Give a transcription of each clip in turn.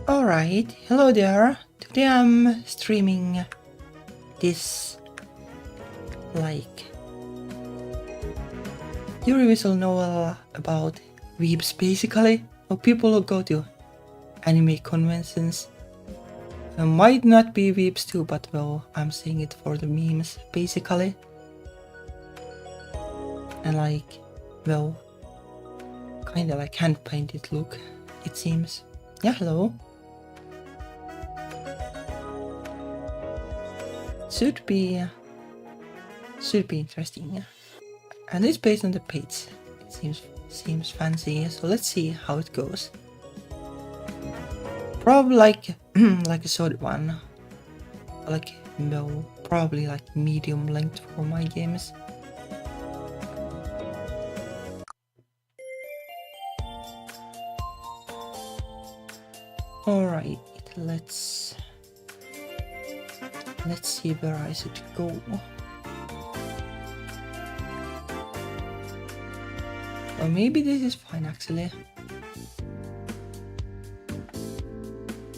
Alright, hello there. Today I'm streaming this Yuri visual novel about Weebs basically, or people who go to anime conventions. Might not be Weebs too, but well, I'm saying it for the memes basically. And kinda like hand painted look, it seems. Yeah, hello. Should be interesting. And it's based on the page. It seems fancy, so let's see how it goes. Probably like a short one. Probably like medium length for my games. Alright, let's see where I should go. Or maybe this is fine actually.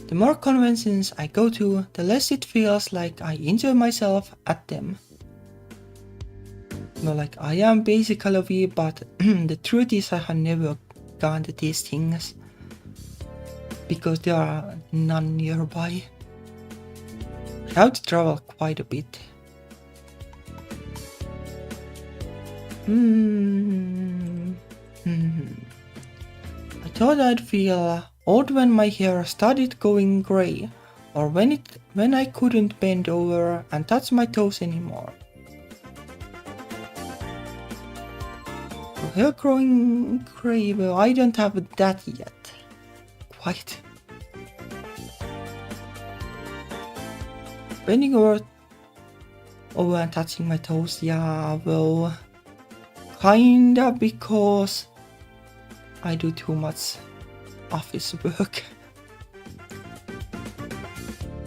The more conventions I go to, the less it feels like I enjoy myself at them. No, like I am basically a Weeb, but the truth is I have never gone to these things because there are none nearby. I have to travel quite a bit. I thought I'd feel odd when my hair started going grey, or when I couldn't bend over and touch my toes anymore. Hair growing grey, well, I don't have that yet. Quite. Bending over and touching my toes, yeah, well, kinda because I do too much office work.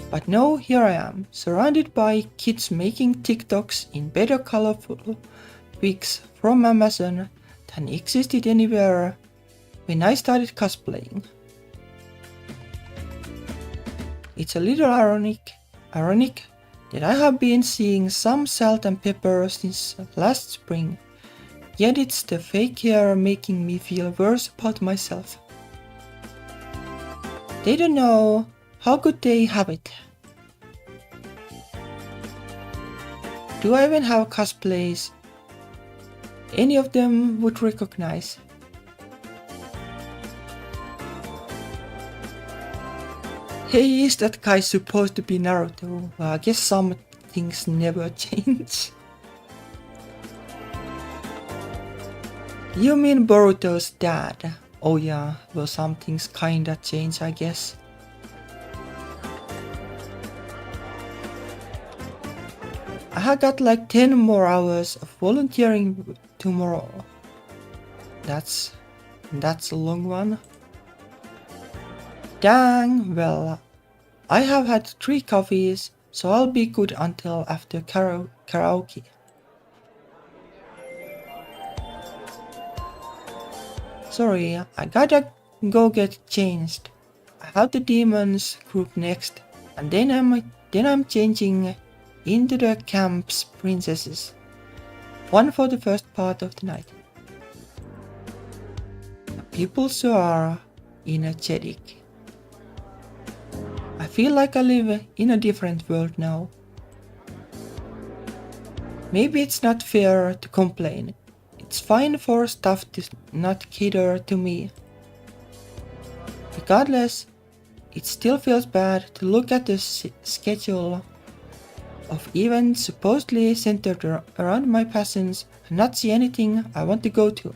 But now here I am, surrounded by kids making TikToks in better colorful wigs from Amazon than existed anywhere when I started cosplaying. It's a little ironic that I have been seeing some salt and pepper since last spring, yet it's the fake hair making me feel worse about myself. They don't know how good they have it. Do I even have cosplays any of them would recognize? Hey, is that guy supposed to be Naruto? Well, I guess some things never change. You mean Boruto's dad? Oh yeah, well some things kinda change, I guess. I have got like 10 more hours of volunteering tomorrow. That's a long one. Dang, well, I have had 3 coffees, so I'll be good until after karaoke. Sorry, I gotta go get changed. I have the demons group next, and then I'm changing into the camp's princesses. One for the first part of the night. People so are energetic. I feel like I live in a different world now. Maybe it's not fair to complain. It's fine for stuff to not cater to me. Regardless, it still feels bad to look at the schedule of events supposedly centered around my passions and not see anything I want to go to.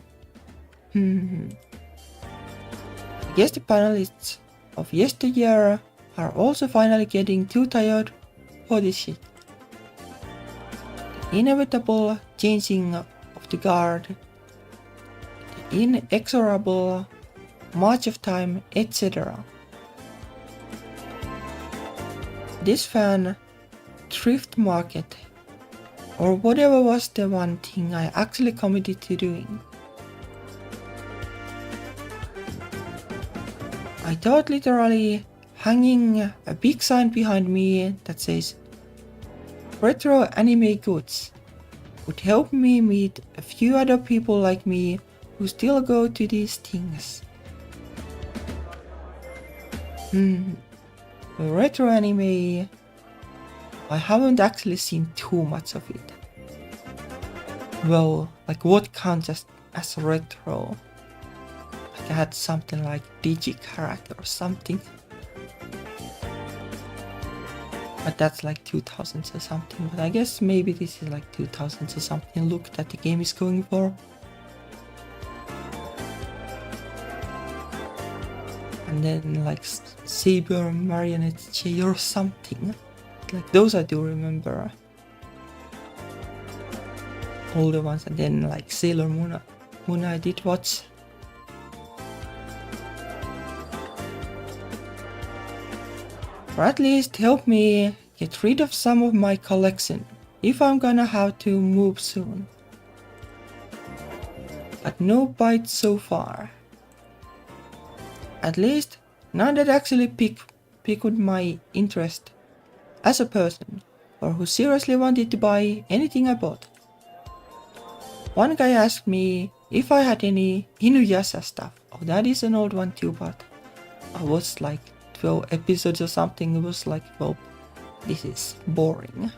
I guess the panelists of yesteryear are also finally getting too tired for this shit. The inevitable changing of the guard, the inexorable march of time, etc. This fan thrift market, or whatever was the one thing I actually committed to doing. I thought literally hanging a big sign behind me that says retro anime goods would help me meet a few other people like me who still go to these things. Retro anime, I haven't actually seen too much of it. Well, like what counts as retro? Like I had something like Digikarate or something. But that's like 2000s or something. But I guess maybe this is like 2000s or something look that the game is going for. And then like Saber Marionette J or something. Like those I do remember. Older ones, and then like Sailor Moon I did watch. Or at least help me get rid of some of my collection if I'm gonna have to move soon. But no bites so far. At least none that actually piqued my interest as a person, or who seriously wanted to buy anything I bought. One guy asked me if I had any Inuyasha stuff. Oh, that is an old one too, but I was like 12 episodes or something. It was like, well, this is boring.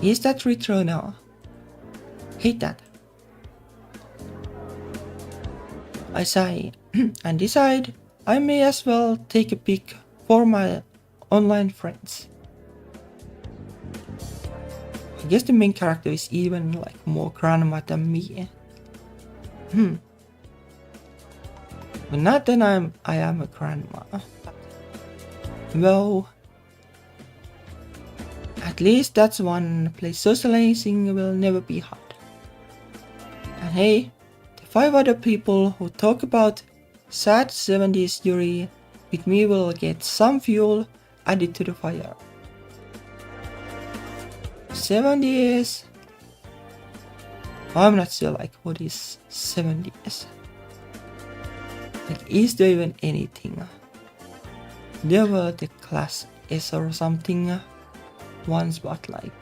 Is that retro now? Hate that. I sigh and decide I may as well take a pic for my online friends. I guess the main character is even like more grandma than me. But not that I am a grandma. Well, at least that's one place socializing will never be hard. And hey, the 5 other people who talk about sad 70s Yuri with me will get some fuel added to the fire. 70s? I'm not sure like what is 70s. Like is there even anything? There were the class S or something once, but like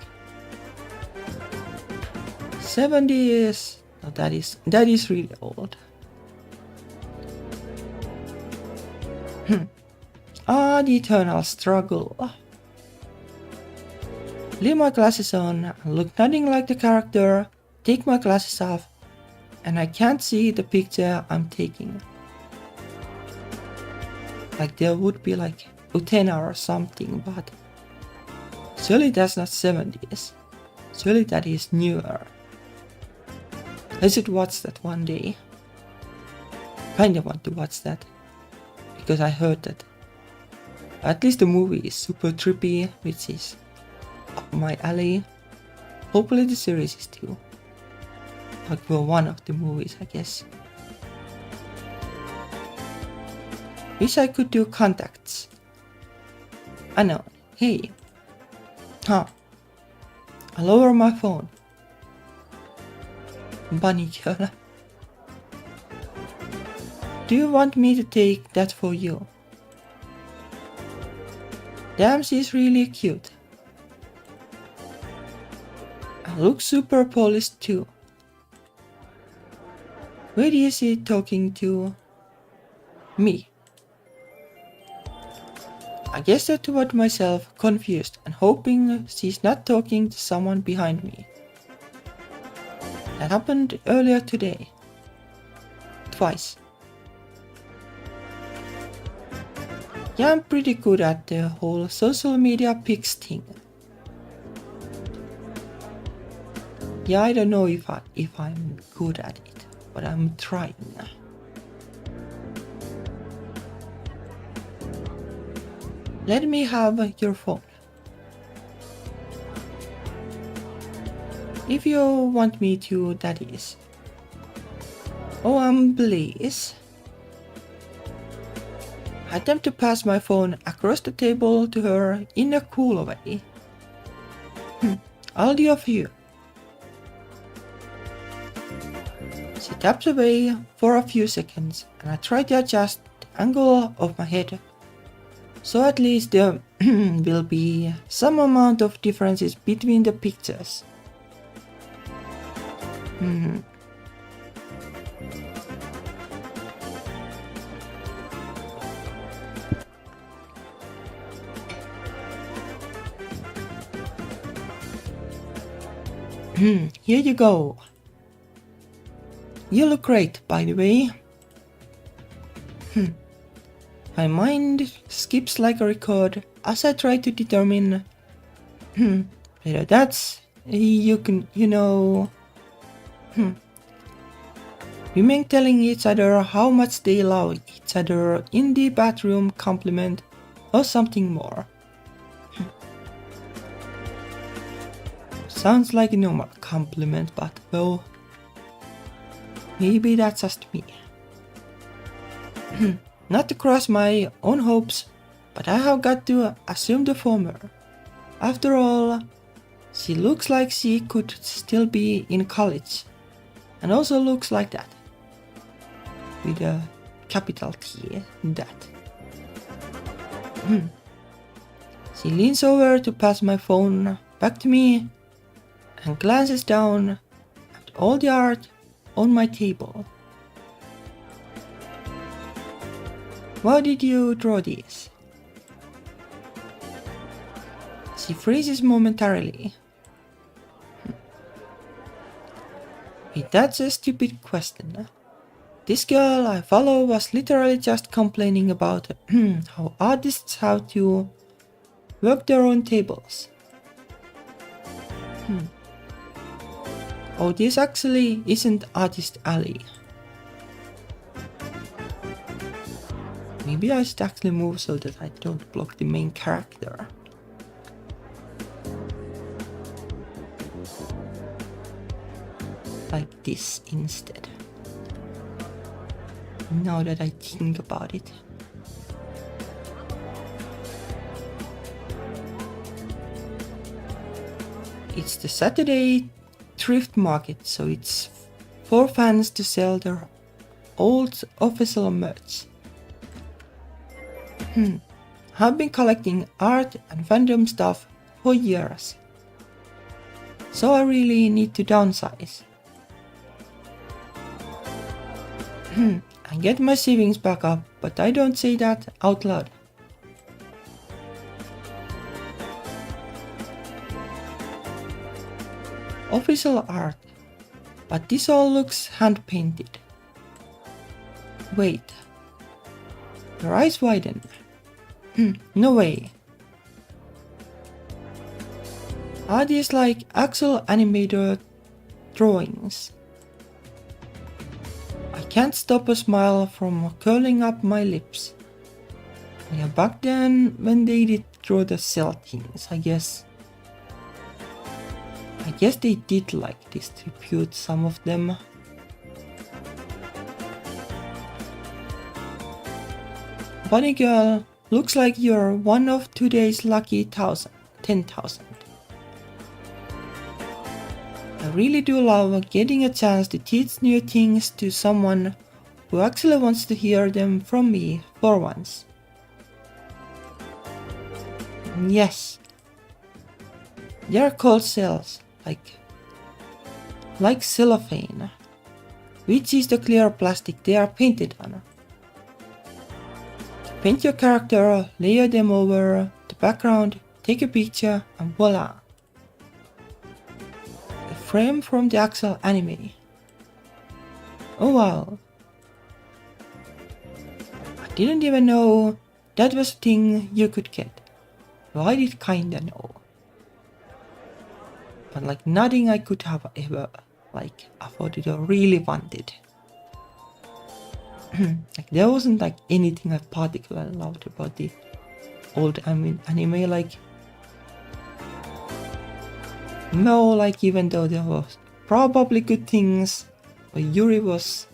70s, no, that is really old. The eternal struggle. Leave my glasses on, look nothing like the character, take my glasses off, and I can't see the picture I'm taking. Like there would be like Utena or something, but surely that's not 70s. Surely that is newer. I should watch that one day. Kinda want to watch that, because I heard that at least the movie is super trippy, which is up my alley. Hopefully the series is too. Like well, one of the movies, I guess. Wish I could do contacts. I know. Hey. Huh. I'll lower my phone. Bunny girl. Do you want me to take that for you? Damn, she's really cute. I look super polished too. Where is she talking to? Me. I gestured toward myself, confused and hoping she's not talking to someone behind me. That happened earlier today. Twice. Yeah, I'm pretty good at the whole social media pics thing. Yeah, I don't know if I'm good at it, but I'm trying. Let me have your phone. If you want me to, that is. Oh, please. I attempt to pass my phone across the table to her in a cool way. I'll do a few. She taps away for a few seconds and I try to adjust the angle of my head. So at least there will be some amount of differences between the pictures. Here you go. You look great, by the way. My mind skips like a record as I try to determine whether that's women telling each other how much they love each other in the bathroom compliment or something more. Sounds like a normal compliment, but well, maybe that's just me. Not to crush my own hopes, but I have got to assume the former. After all, she looks like she could still be in college, and also looks like that. With a capital T, that. She leans over to pass my phone back to me and glances down at all the art on my table. Why did you draw these? She freezes momentarily. Wait, that's a stupid question. This girl I follow was literally just complaining about how artists have to work their own tables. Oh, this actually isn't Artist Alley. Maybe I should actually move so that I don't block the main character. Like this instead. Now that I think about it. It's the Saturday thrift market, so it's for fans to sell their old official merch. I've been collecting art and fandom stuff for years, so I really need to downsize. And get my savings back up, but I don't say that out loud. Official art, but this all looks hand-painted. Wait, your eyes widen. No way. Are these like actual animator drawings? I can't stop a smile from curling up my lips. Yeah, back then when they did draw the cell things, I guess they did like distribute some of them. Bunny girl, looks like you're one of today's lucky 10,000. I really do love getting a chance to teach new things to someone who actually wants to hear them from me for once. Yes, they are called cells, like cellophane, which is the clear plastic they are painted on. To paint your character, layer them over the background, take a picture, and voila! A frame from the actual anime. Oh wow! I didn't even know that was a thing you could get. Well, I did kinda know. But like nothing I could have ever afforded or really wanted. Like there wasn't like anything I particularly loved about the old anime, no, like even though there was probably good things, but Yuri was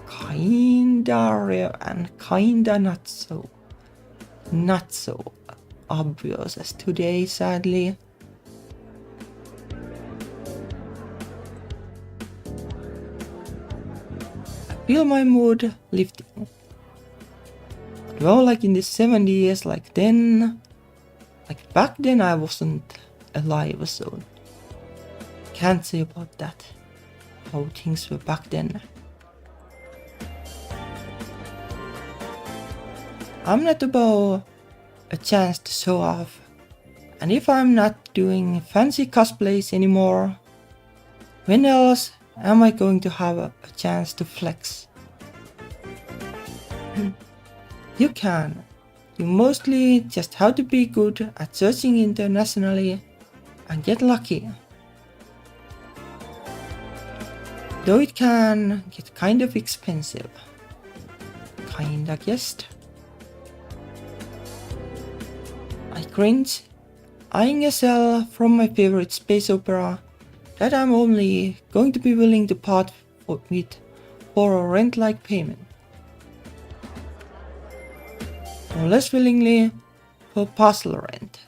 kinda rare and kinda not so obvious as today, sadly. feel my mood lifting. Well, like in the 70s, like back then I wasn't alive, so can't say about that, how things were back then. I'm not about a chance to show off, and if I'm not doing fancy cosplays anymore, when else am I going to have a chance to flex? You can. You mostly just have to be good at searching internationally and get lucky. Though it can get kind of expensive. Kinda guessed. I cringe, eyeing a cell from my favorite space opera that I'm only going to be willing to part with for a rent-like payment. Or less willingly for parcel rent,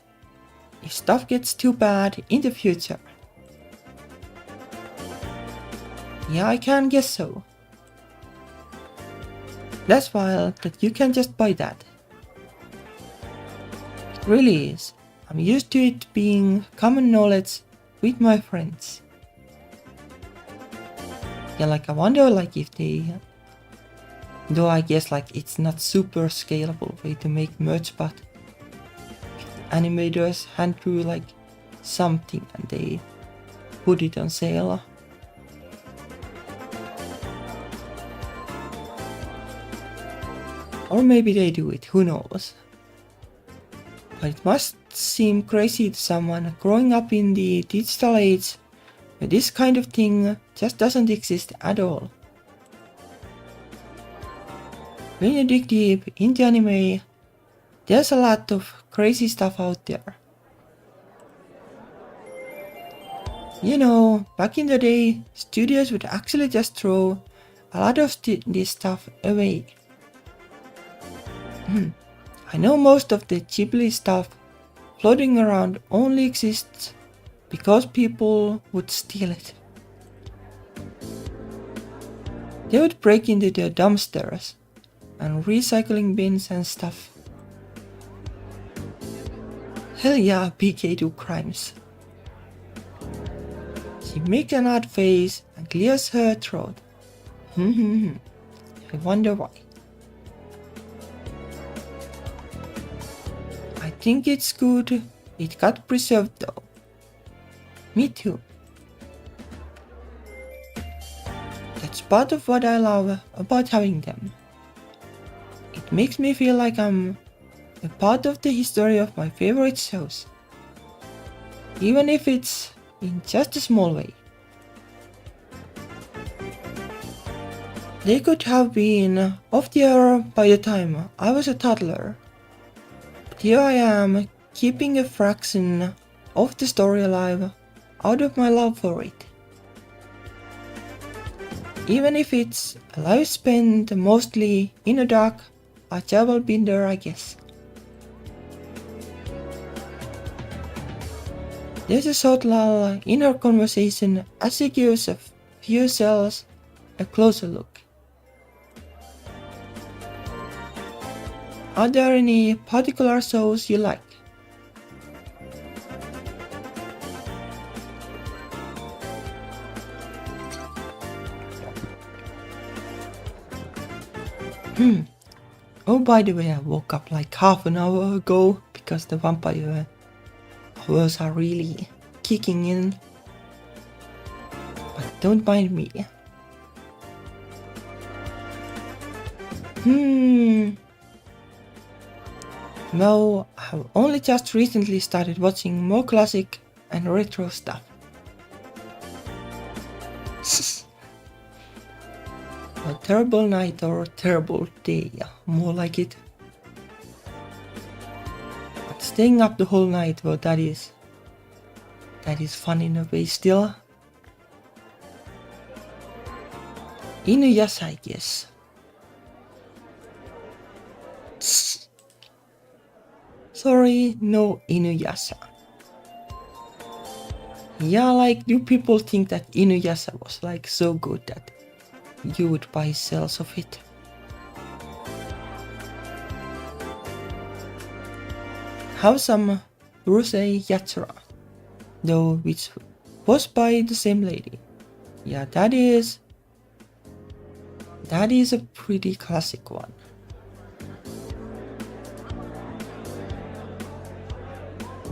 if stuff gets too bad in the future. Yeah, I can guess so. That's wild that you can just buy that. It really is. I'm used to it being common knowledge with my friends. Yeah, like I wonder like if they... Though I guess like it's not super scalable way to make merch, but if animators hand through like something and they put it on sale. Or maybe they do it, who knows. But it must seem crazy to someone growing up in the digital age where this kind of thing just doesn't exist at all. When you dig deep into anime, there's a lot of crazy stuff out there. You know, back in the day, studios would actually just throw a lot of this stuff away. I know most of the Ghibli stuff floating around only exists because people would steal it. They would break into their dumpsters and recycling bins and stuff. Hell yeah, PK do crimes. She makes an odd face and clears her throat. I wonder why. I think it's good it got preserved though. Me too. That's part of what I love about having them. It makes me feel like I'm a part of the history of my favorite shows. Even if it's in just a small way. They could have been off the air by the time I was a toddler. But here I am, keeping a fraction of the story alive out of my love for it. Even if it's a life spent mostly in a dark, a travel binder, I guess. There's a short lull in her conversation as she gives a few cells a closer look. Are there any particular shows you like? Oh, by the way, I woke up like half an hour ago because the vampire hours are really kicking in. But don't mind me. No, I've only just recently started watching more classic and retro stuff. A terrible night or a terrible day, more like it. But staying up the whole night, well, that is fun in a way still. Inuyasha, I guess. Sorry, no Inuyasha. Yeah, like, do people think that Inuyasha was like so good that you would buy sales of it. Have some rosé yatsura, though, which was by the same lady. Yeah, that is a pretty classic one.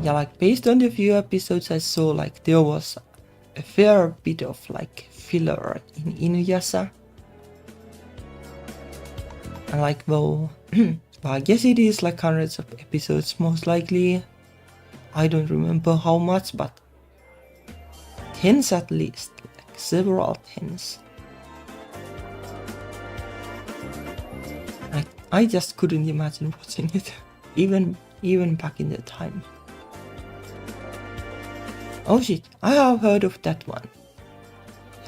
Yeah, like based on the few episodes I saw, like there was a fair bit of like filler in Inuyasha. And like well, I guess it is like hundreds of episodes most likely. I don't remember how much, but tens at least, like several tens. I just couldn't imagine watching it, even back in the time. Oh shit, I have heard of that one.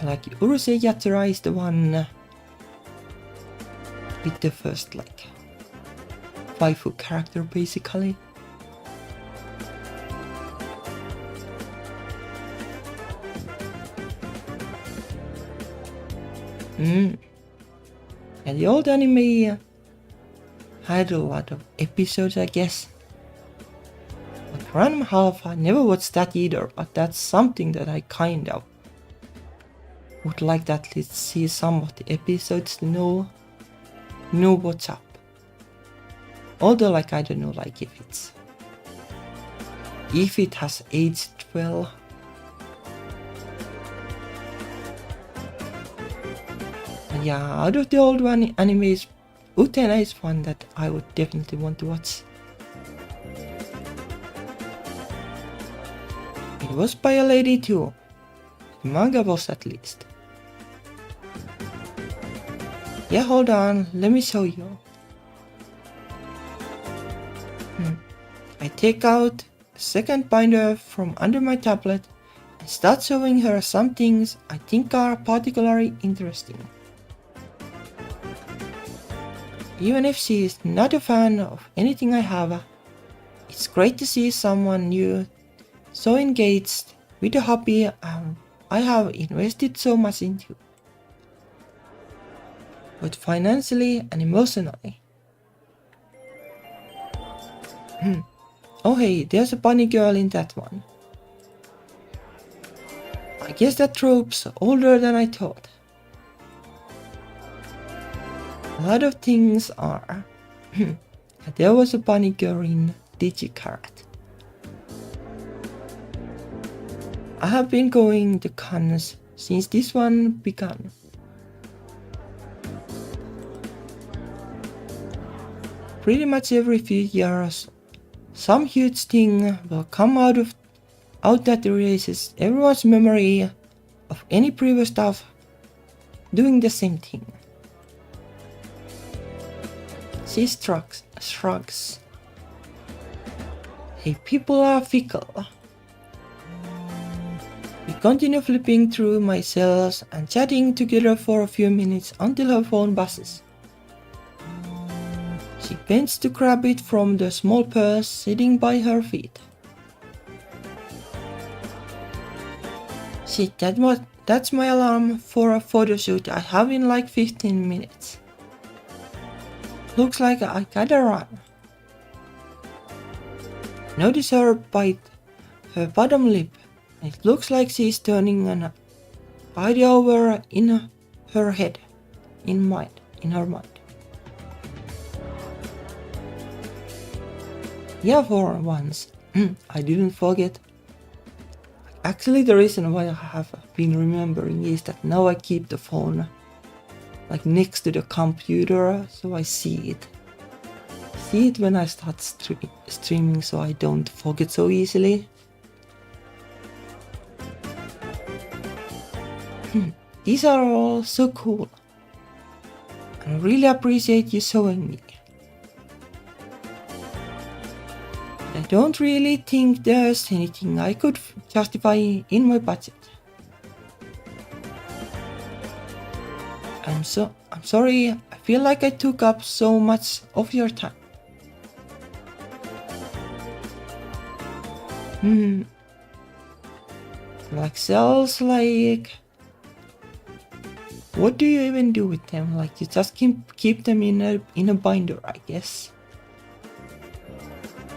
Like Urusei Yatsura is the one with the first like waifu character basically. And the old anime had a lot of episodes, I guess. But Random Half, I never watched that either, but that's something that I kind of would like to at least see some of the episodes to know what's up. Although like I don't know like if it has aged well. And yeah, out of the old one animes, Utena is one that I would definitely want to watch. It was by a lady too. The manga was at least. Yeah, hold on, let me show you. I take out a second binder from under my tablet and start showing her some things I think are particularly interesting. Even if she is not a fan of anything I have, it's great to see someone new so engaged with a hobby I have invested so much into, both financially and emotionally. Oh hey, there's a bunny girl in that one. I guess that trope's older than I thought. A lot of things are. There was a bunny girl in Digikarat. I have been going to cons since this one began. Pretty much every few years, some huge thing will come out that erases everyone's memory of any previous stuff doing the same thing. She shrugs. Hey, people are fickle. We continue flipping through my cells and chatting together for a few minutes until her phone buzzes. She bends to grab it from the small purse sitting by her feet. Shit, that's my alarm for a photo shoot I have in like 15 minutes. Looks like I gotta run. Notice her bite her bottom lip. It looks like she's turning an idea over in her head, in her mind. Yeah, for once, I didn't forget. Actually, the reason why I have been remembering is that now I keep the phone like next to the computer, so I see it when I start streaming, so I don't forget so easily. These are all so cool. I really appreciate you showing me. I don't really think there's anything I could justify in my budget. I'm sorry, I feel like I took up so much of your time. Like cells like... What do you even do with them? Like, you just keep them in a binder, I guess.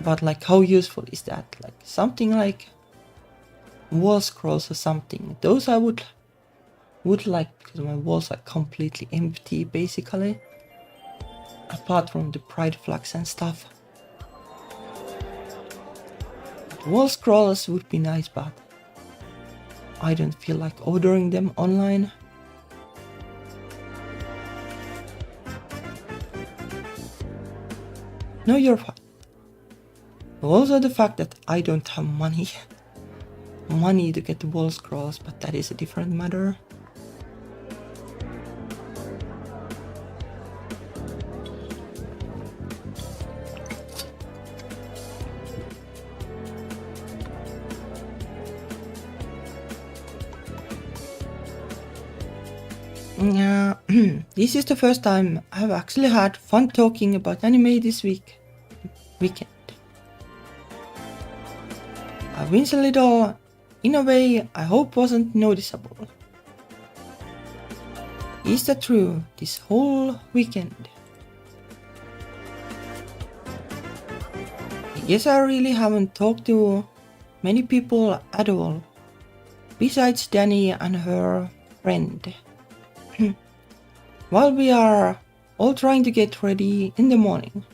But like, how useful is that? Like something like wall scrolls or something. Those I would like, because my walls are completely empty basically. Apart from the pride flags and stuff. Wall scrolls would be nice, but I don't feel like ordering them online. No, you're fine. Also the fact that I don't have money to get the wall scrolls, but that is a different matter. Yeah, this is the first time I've actually had fun talking about anime this weekend. I winced a little, in a way I hope wasn't noticeable. Is that true this whole weekend? I guess I really haven't talked to many people at all, besides Danny and her friend. While we are all trying to get ready in the morning.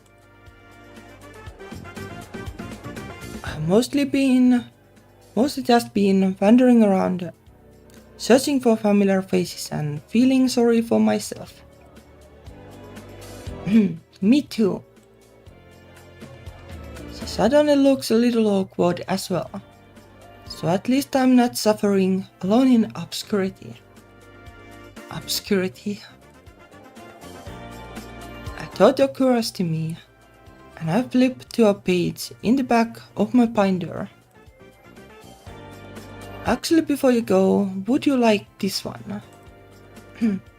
I've mostly just been wandering around, searching for familiar faces and feeling sorry for myself. Me too. She suddenly looks a little awkward as well, so at least I'm not suffering alone in obscurity. A thought occurs to me, and I flip to a page in the back of my binder. Actually, before you go, would you like this one?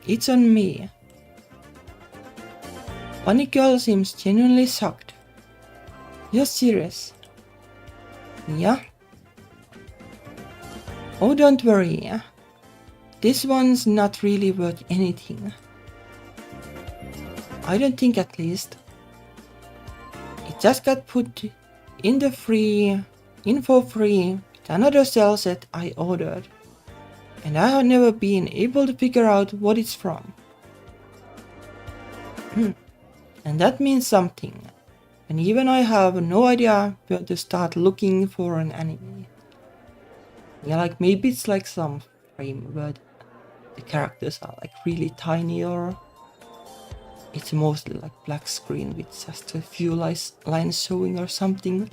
It's on me. Bunny Girl seems genuinely shocked. You're serious? Yeah? Oh, don't worry. This one's not really worth anything. I don't think, at least. It just got put in for free with another cell set I ordered, and I have never been able to figure out what it's from. And that means something, and even I have no idea where to start looking for an anime. Yeah, like maybe it's like some frame where the characters are like really tiny, or it's mostly like black screen with just a few lines showing or something.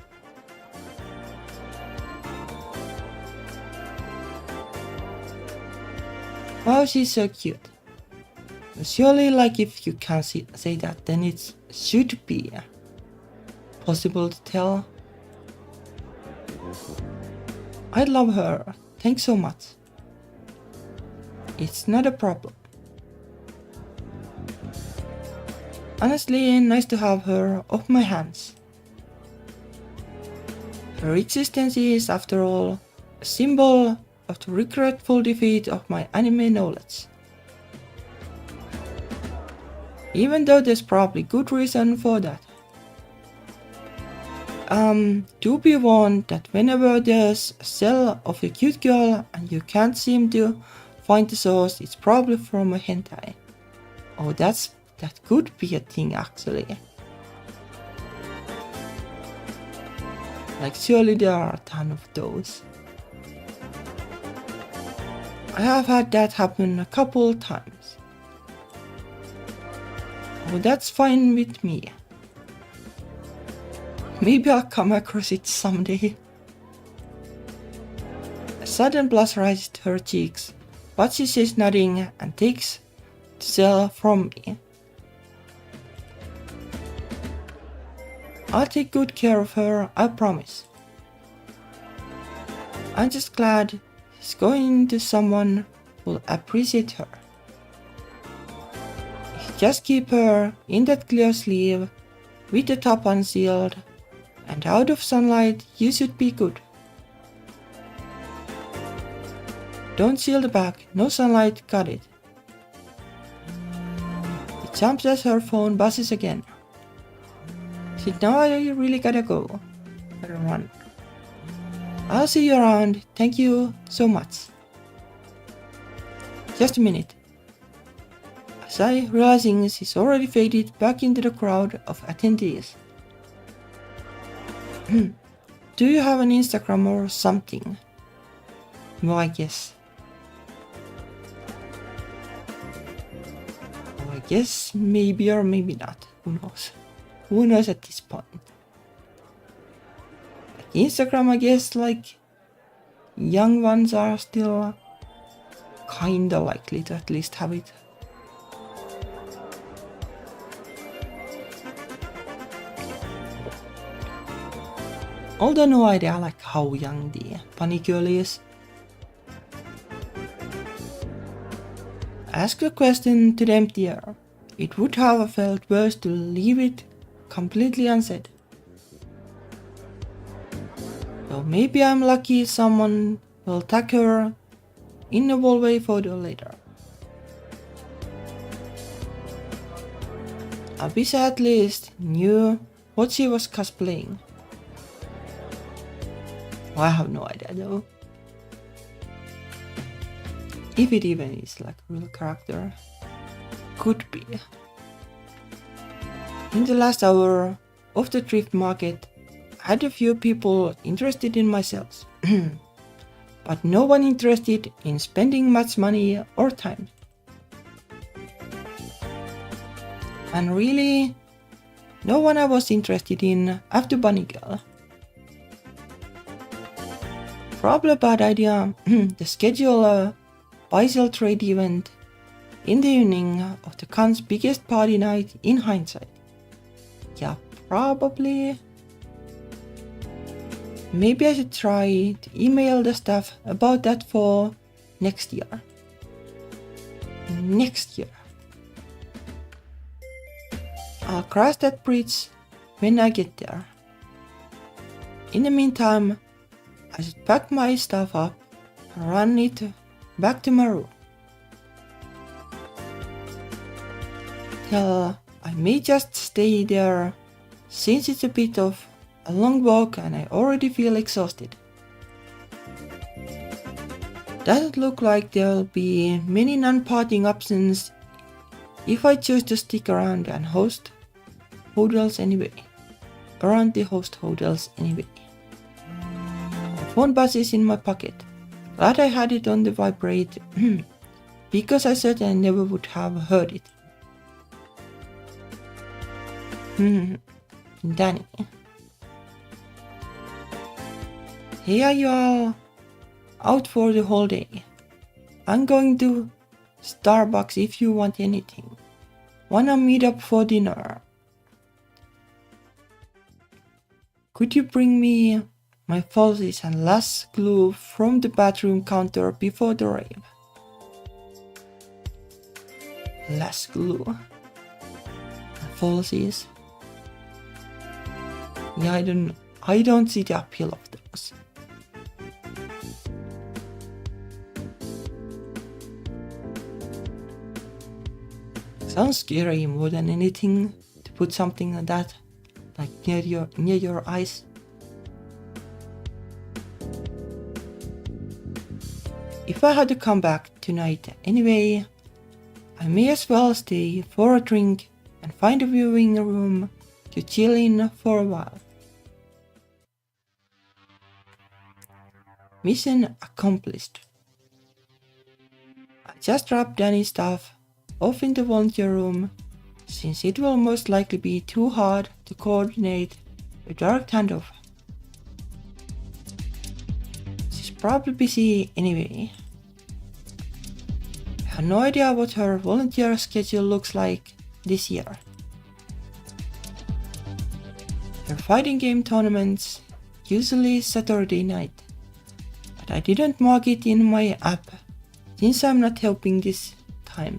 Wow, she's so cute. Surely, like, if you can't say that, then it should be possible to tell. I love her. Thanks so much. It's not a problem. Honestly, nice to have her off my hands. Her existence is, after all, a symbol of the regretful defeat of my anime knowledge. Even though there's probably good reason for that. Do be warned that whenever there's a cell of a cute girl and you can't seem to find the source, it's probably from a hentai. Oh, that could be a thing actually. Like, surely there are a ton of those. I have had that happen a couple times. Oh, that's fine with me. Maybe I'll come across it someday. A sudden blush rises to her cheeks, but she says nothing and takes the cell from me. I'll take good care of her, I promise. I'm just glad she's going to someone who'll appreciate her. Just keep her in that clear sleeve, with the top unsealed, and out of sunlight, you should be good. Don't seal the back, no sunlight, got it. jumps as her phone buzzes again. Shit, now I really gotta go. Better run. I'll see you around. Thank you so much. Just a minute. As I realizing she's already faded back into the crowd of attendees. Do you have an Instagram or something? No, I guess. Oh, I guess maybe or maybe not. Who knows? Who knows at this point? Like Instagram, I guess, like young ones are still kinda likely to at least have it. Although no idea like how young the bunny girl is. Ask a question to the empty air. It would have felt worse to leave it completely unsaid. So maybe I'm lucky someone will tag her in a wallway photo later. I wish I at least knew what she was cosplaying. I have no idea though. If it even is like a real character. Could be. In the last hour of the thrift market, I had a few people interested in my sales. But no one interested in spending much money or time. And really, no one I was interested in after Bunny Girl. Probably a bad idea to schedule a buy-sell trade event in the evening of the con's biggest party night in hindsight. Yeah, probably. Maybe I should try to email the staff about that for next year. Next year. I'll cross that bridge when I get there. In the meantime, I should pack my stuff up and run it back to my room. I may just stay there since it's a bit of a long walk and I already feel exhausted. Doesn't look like there'll be many non-partying options if I choose to stick around and host hotels anyway. Around the host hotels anyway. Phone buzzes in my pocket. Glad I had it on the vibrate because I certainly never would have heard it. Danny. Hey, are you all out for the whole day? I'm going to Starbucks if you want anything. Wanna meet up for dinner? Could you bring me my falsies and lash glue from the bathroom counter before the rave? Lash glue. Falsies. Yeah, I don't see the appeal of those. Sounds scary more than anything to put something like that, like near your eyes. If I had to come back tonight anyway, I may as well stay for a drink and find a viewing room to chill in for a while. Mission accomplished. I just dropped Danny's stuff off in the volunteer room, since it will most likely be too hard to coordinate a direct handoff. She's probably busy anyway. I have no idea what her volunteer schedule looks like this year. Her fighting game tournaments usually Saturday night, but I didn't mark it in my app since I'm not helping this time.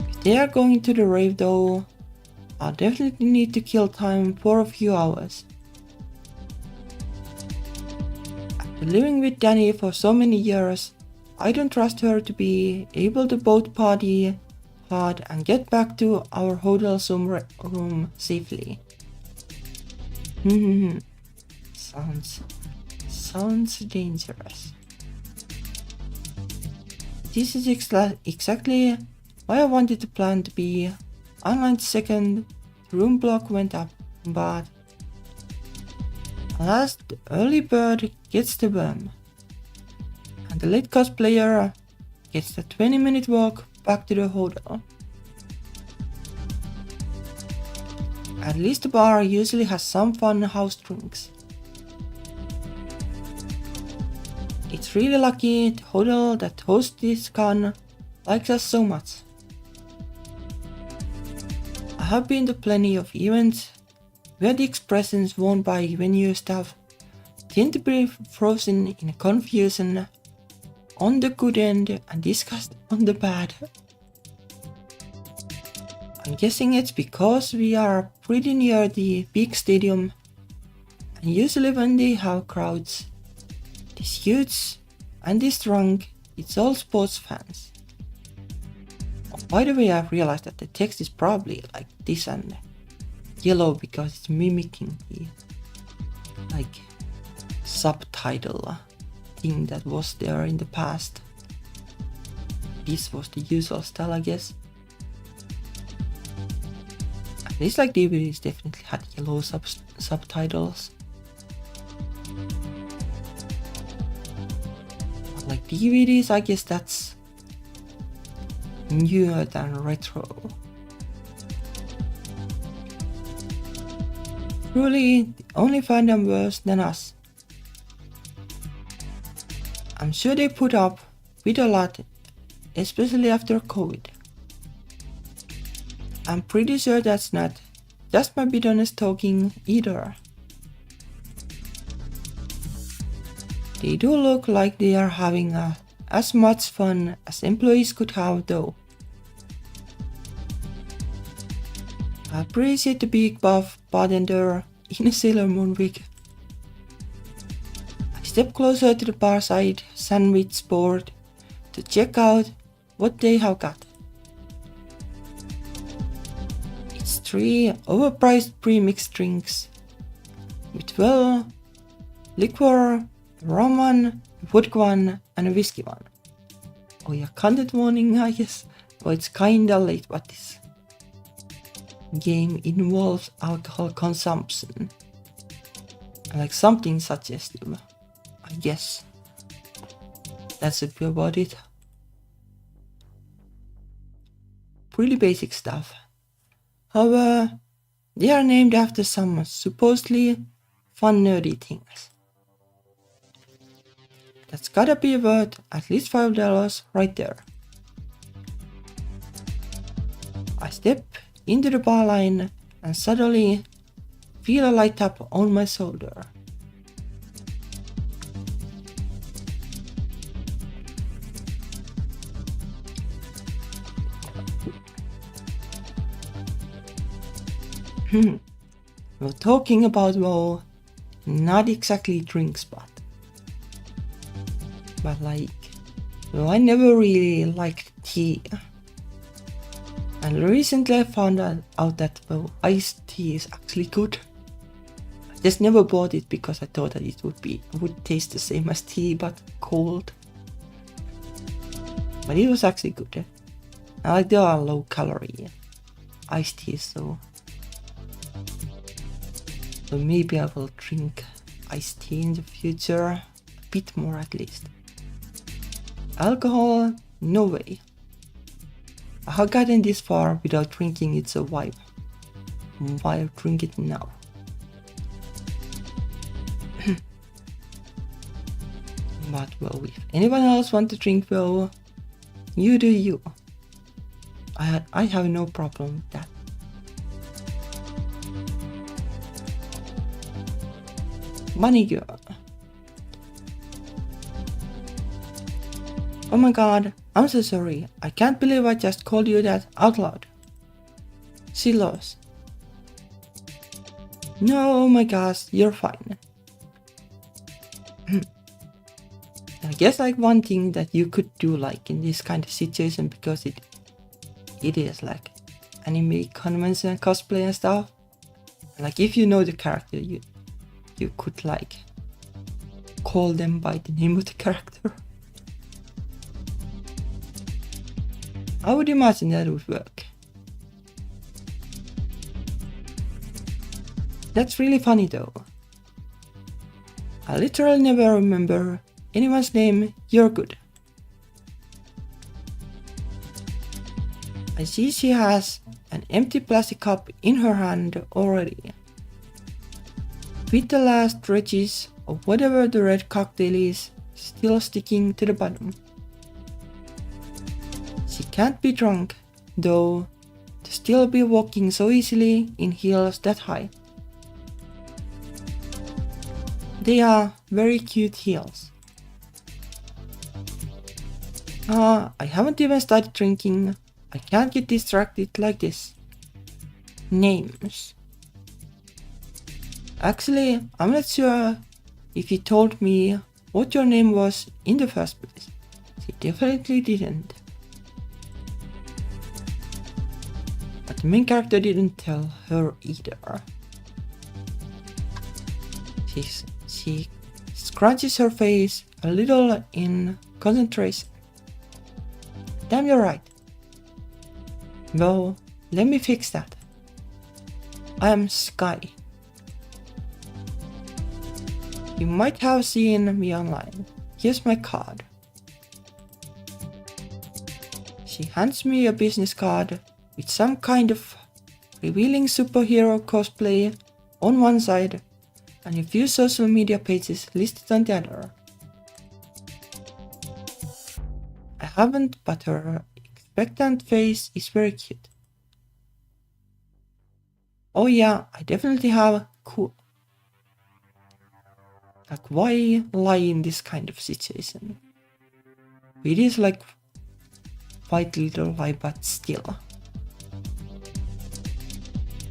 If they are going to the rave though, I'll definitely need to kill time for a few hours. After living with Danny for so many years, I don't trust her to be able to both party hard and get back to our hotel room safely. Sounds dangerous. This is exactly why I wanted the plan to be online second. The room block went up, but alas, the early bird gets the worm, and the late cosplayer gets the 20-minute walk back to the hotel. At least the bar usually has some fun house drinks. It's really lucky the hotel that hosts this con likes us so much. I have been to plenty of events where the expressions worn by venue staff tend to be frozen in confusion on the good end and disgust on the bad. I'm guessing it's because we are pretty near the big stadium, and usually when they have crowds this huge and this drunk, it's all sports fans. Oh, by the way, I've realized that the text is probably like this and yellow because it's mimicking the subtitle thing that was there in the past. This was the usual style, I guess. At least DVDs definitely had yellow subtitles. But DVDs, I guess that's newer than retro. Truly, the only fandom worse than us. I'm sure they put up with a lot, especially after COVID. I'm pretty sure that's not just my bitterness talking either. They do look like they are having as much fun as employees could have though. I appreciate the big buff bartender in a Sailor Moon wig. I step closer to the bar side sandwich board to check out what they have got. It's 3 overpriced pre-mixed drinks with 12 liquor, rum one, vodka one, and a whiskey one. Oh yeah, content warning, I guess. Oh, it's kinda late, but this game involves alcohol consumption. Like something suggestive, I guess. That should be about it. Pretty basic stuff. However, they are named after some supposedly fun nerdy things. That's gotta be worth at least $5 right there. I step into the bar line and suddenly feel a light tap on my shoulder. We're talking about, well, not exactly drink spot. But I never really liked tea. And recently I found out that, well, iced tea is actually good. I just never bought it because I thought that it would taste the same as tea but cold. But it was actually good. I like they are low calorie iced teas, so maybe I will drink iced tea in the future, a bit more at least. Alcohol, no way. I have gotten this far without drinking it, so why drink it now? But well, if anyone else want to drink, well, you do you. I have no problem with that. Money girl. Oh my god, I'm so sorry. I can't believe I just called you that out loud. She lost. No, oh my gosh, you're fine. I guess like one thing that you could do like in this kind of situation, because it is like anime convention and cosplay and stuff. Like if you know the character, you could like call them by the name of the character. I would imagine that would work. That's really funny though. I literally never remember anyone's name. You're good. I see she has an empty plastic cup in her hand already, with the last dredges of whatever the red cocktail is still sticking to the bottom. She can't be drunk, though, to still be walking so easily in heels that high. They are very cute heels. I haven't even started drinking. I can't get distracted like this. Names. Actually, I'm not sure if you told me what your name was in the first place. She definitely didn't. But the main character didn't tell her either. She scrunches her face a little in concentration. Damn, you're right. Well, let me fix that. I am Sky. You might have seen me online. Here's my card. She hands me a business card with some kind of revealing superhero cosplay on one side and a few social media pages listed on the other. I haven't, but her expectant face is very cute. Oh yeah, I definitely have. Cool. Like, why lie in this kind of situation? It is like quite little lie, but still.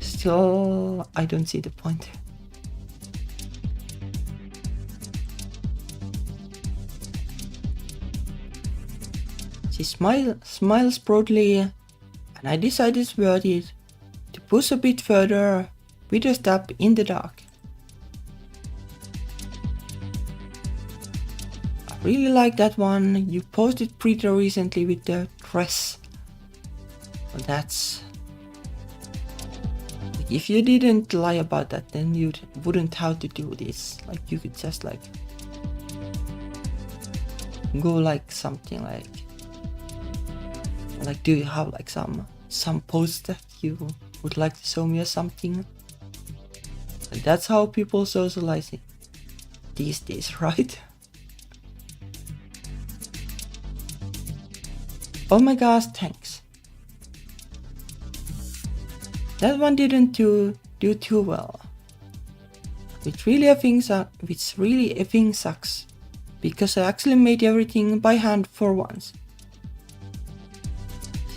Still, I don't see the point. She smiles broadly, and I decide it's worth it to push a bit further with a stab in the dark. I really like that one you posted pretty recently with the dress. Well, that's... if you didn't lie about that, then you wouldn't have to do this. Like, you could just like go like something like do you have like some post that you would like to show me or something? Like, that's how people socialize it these days, right? Oh my gosh, thanks. That one didn't do too well. Which really effing sucks, because I actually made everything by hand for once.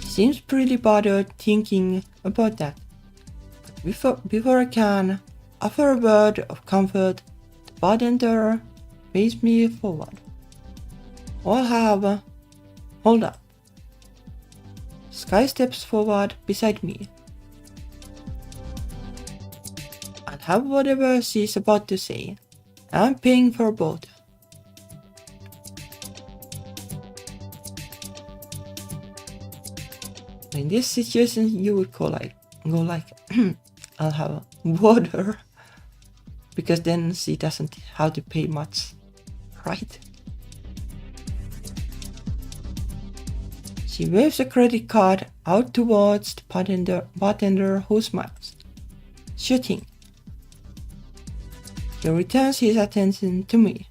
She seems pretty bothered thinking about that. But before I can offer a word of comfort, the bartender waves me forward. Hold up. Sky steps forward beside me. I'll have whatever she's about to say. I'm paying for both. In this situation, you would go like, I'll have water, because then she doesn't have to pay much, right? She waves a credit card out towards the bartender who smiles. Sure thing. He returns his attention to me.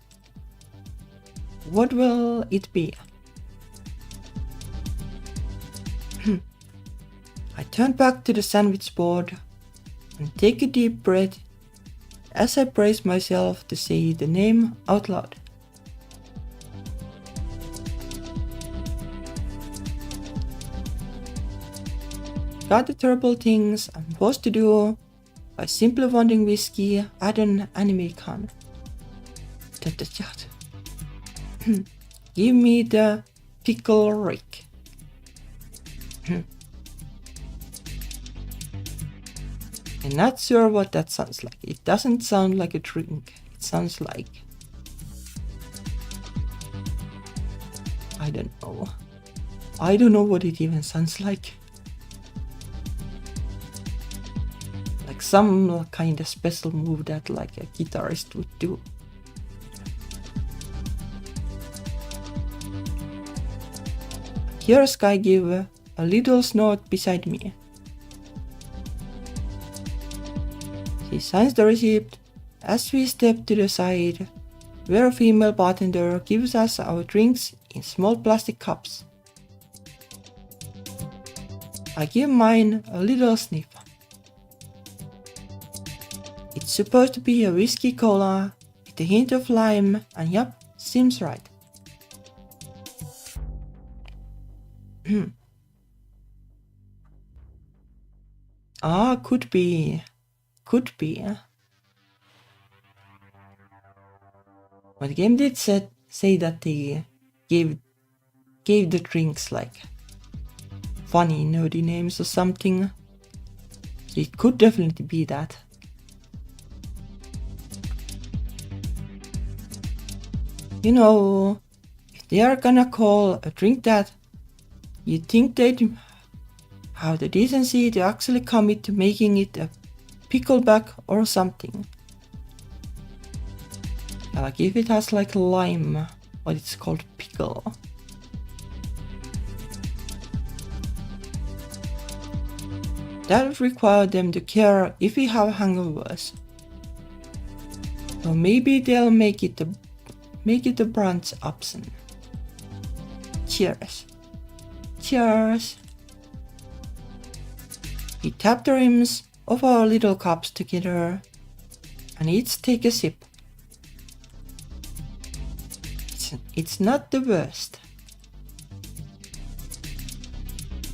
What will it be? I turn back to the sandwich board and take a deep breath as I brace myself to say the name out loud. Got the terrible things I'm supposed to do by simply wanting whiskey at an anime con. Give me the pickle Rick. I'm not sure what that sounds like. It doesn't sound like a drink. It sounds like... I don't know. I don't know what it even sounds like. Like some kind of special move that like a guitarist would do. Here Sky gave a little snort beside me. She signs the receipt as we step to the side, where a female bartender gives us our drinks in small plastic cups. I give mine a little sniff. It's supposed to be a whiskey cola with a hint of lime, and yup, seems right. Could be. Could be. But the game did say that they gave the drinks like funny nerdy names or something. So it could definitely be that. You know, if they are gonna call a drink that, you'd think they'd have the decency to actually commit to making it a pickleback or something. Like if it has like lime, but it's called pickle. That would require them to care if we have hangovers. So maybe they'll make it a brunch option. Cheers. Cheers. We tap the rims of our little cups together and each take a sip. It's not the worst.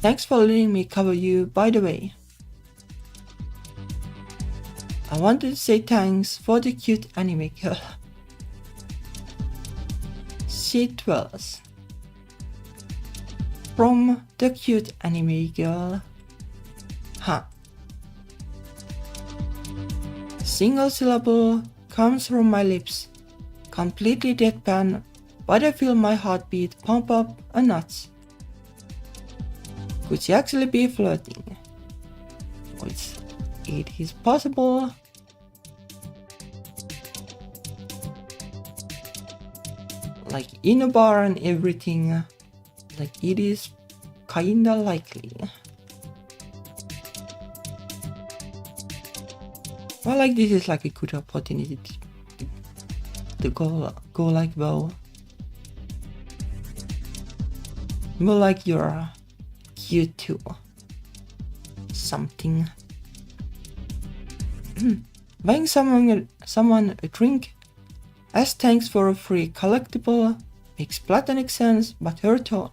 Thanks for letting me cover you, by the way. I wanted to say thanks for the cute anime girl. She twirls. From the cute anime girl. Huh. A single syllable comes from my lips, completely deadpan, but I feel my heartbeat pump up a notch. Could she actually be flirting? It is possible. Like in a bar and everything, like it is kinda likely. Well, like this is like a good opportunity to go like well. More like you're cute too. Something. Buying someone a drink as thanks for a free collectible makes platonic sense, but her tone.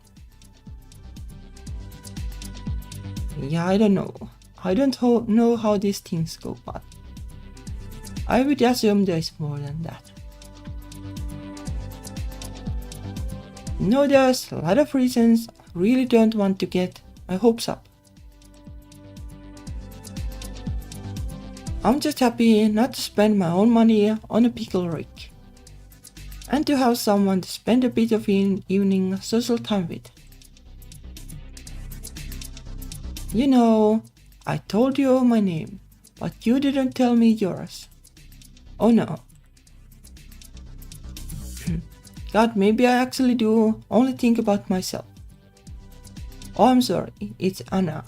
Yeah, I don't know. I don't know how these things go, but I would assume there's more than that. No, there's a lot of reasons I really don't want to get my hopes up. I'm just happy not to spend my own money on a pickle Rick, and to have someone to spend a bit of evening social time with. You know, I told you my name, but you didn't tell me yours. Oh no. God, maybe I actually do only think about myself. Oh, I'm sorry, it's Anna.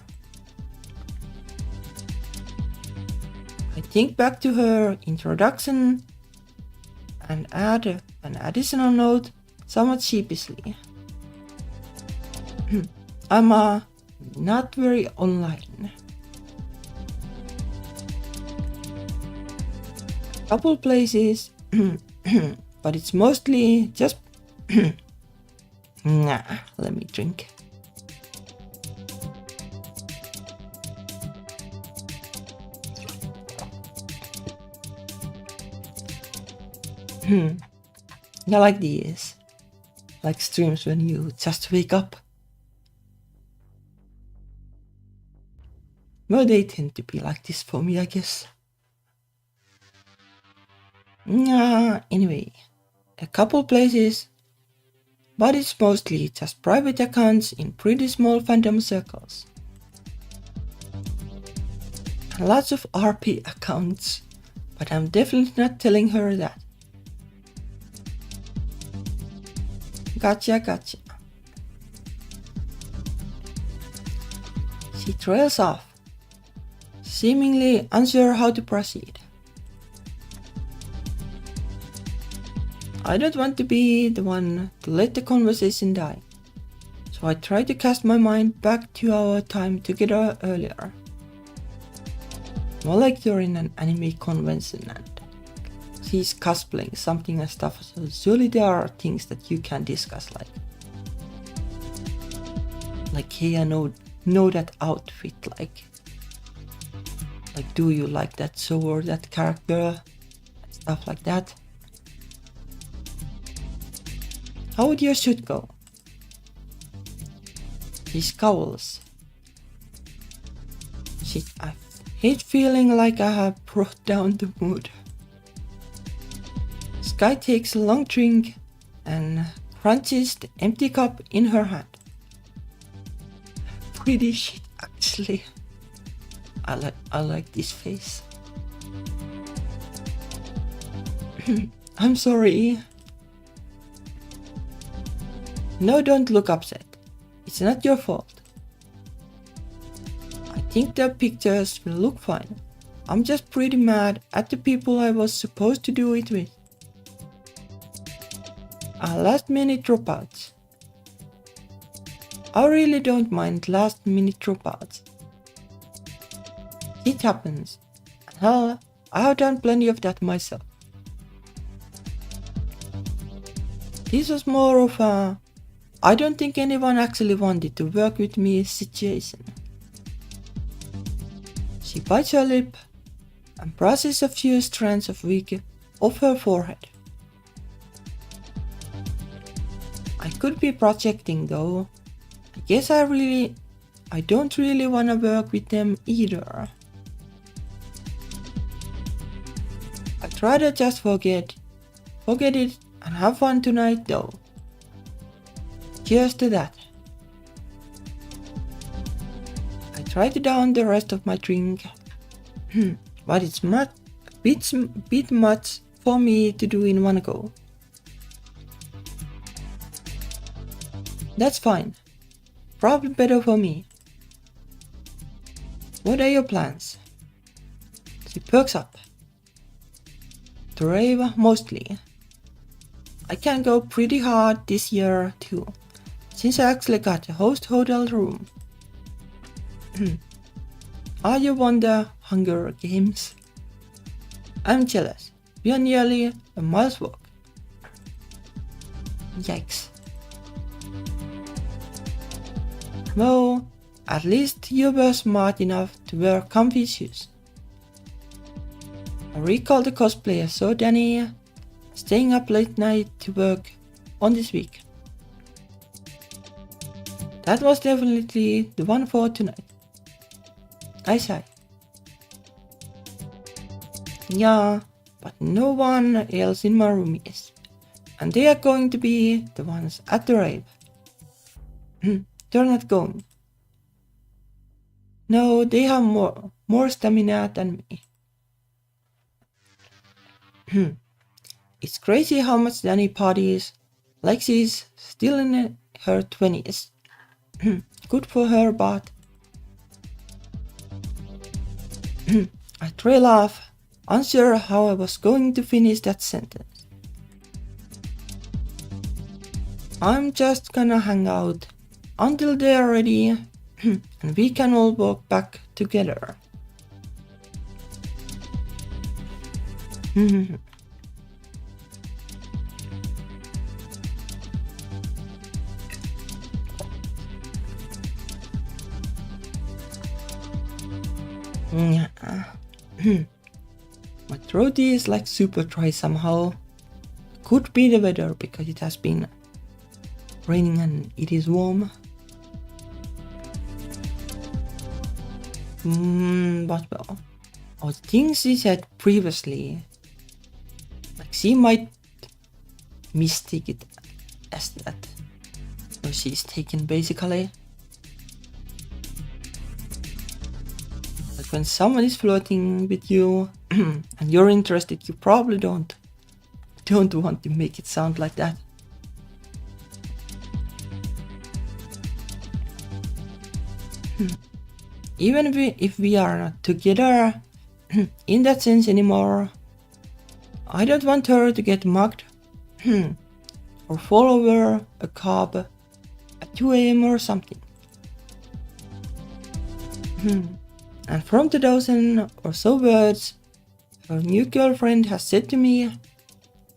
I think back to her introduction and add an additional note somewhat sheepishly. I'm not very online. Couple places, but it's mostly just... Nah, let me drink. I like these. Like streams when you just wake up. Well, they tend to be like this for me, I guess. Anyway, a couple places, but it's mostly just private accounts in pretty small fandom circles. And lots of RP accounts, but I'm definitely not telling her that. Gotcha. She trails off, seemingly unsure how to proceed. I don't want to be the one to let the conversation die, so I try to cast my mind back to our time together earlier. More like you're in an anime convention and she's cosplaying something and stuff, so surely there are things that you can discuss, like hey, I know that outfit, like do you like that show or that character, stuff like that. How would your shoot go? She scowls. Shit, I hate feeling like I have brought down the mood. Sky takes a long drink and crunches the empty cup in her hand. Pretty shit, actually. I like this face. I'm sorry. No, don't look upset. It's not your fault. I think the pictures will look fine. I'm just pretty mad at the people I was supposed to do it with. Last minute dropouts. I really don't mind last minute dropouts. It happens. Hell, I have done plenty of that myself. This was more of a I don't think anyone actually wanted to work with me situation. She bites her lip and brushes a few strands of wig off her forehead. I could be projecting though. I guess I don't really wanna work with them either. I'd rather just forget it and have fun tonight though. Cheers to that. I try to down the rest of my drink, but it's bit much for me to do in one go. That's fine. Probably better for me. What are your plans? She perks up. To rave mostly. I can go pretty hard this year too, since I actually got a host hotel room. Are you on the Hunger Games? I'm jealous. We are nearly a mile's walk. Yikes. Well, at least you were smart enough to wear comfy shoes. I recall the cosplay I saw Danny staying up late night to work on this week. That was definitely the one for tonight. I sigh. Yeah, but no one else in my room is. And they are going to be the ones at the rave. They're not going. No, they have more stamina than me. It's crazy how much Danny parties, like she's still in her 20s. Good for her, but I trail off, unsure how I was going to finish that sentence. I'm just gonna hang out until they're ready and we can all walk back together. My throat is like super dry somehow. Could be the weather because it has been raining and it is warm. But well, all the things she said previously, like she might mistake it as that. So she's taken basically. Like when someone is flirting with you and you're interested, you probably don't want to make it sound like that. Even if we are not together in that sense anymore, I don't want her to get mugged or fall over a cab at 2 AM or something. And from the dozen or so words her new girlfriend has said to me,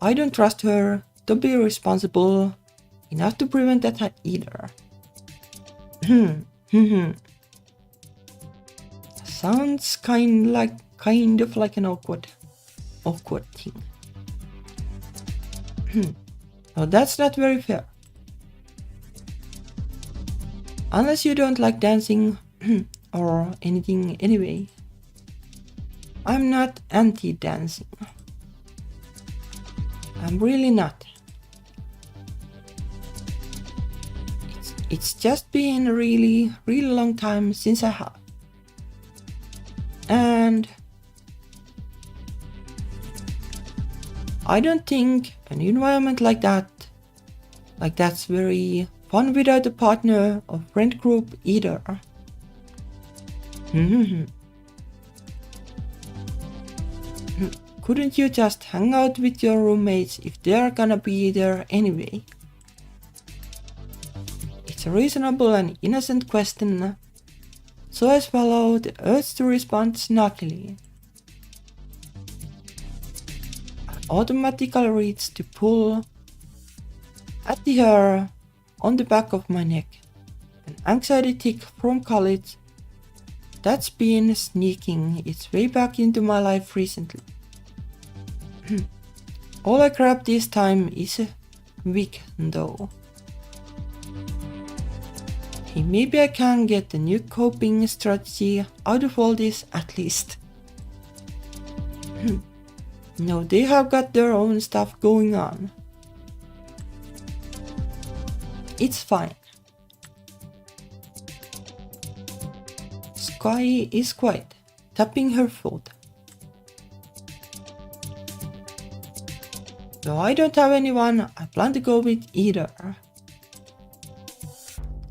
I don't trust her to be responsible enough to prevent that either. Sounds kind of like an awkward thing. Now that's not very fair. Unless you don't like dancing or anything anyway. I'm not anti-dancing. I'm really not. It's just been a really long time since I have. And I don't think an environment like that's very fun without a partner or friend group either. Couldn't you just hang out with your roommates if they're gonna be there anyway? It's a reasonable and innocent question, so I swallow the urge to respond snarkily. I automatically reach to pull at the hair on the back of my neck, an anxiety tick from college that's been sneaking its way back into my life recently. All I grab this time is a wig though. Hey, maybe I can get a new coping strategy out of all this at least. No, they have got their own stuff going on. It's fine. Sky is quiet, tapping her foot. No, I don't have anyone I plan to go with either.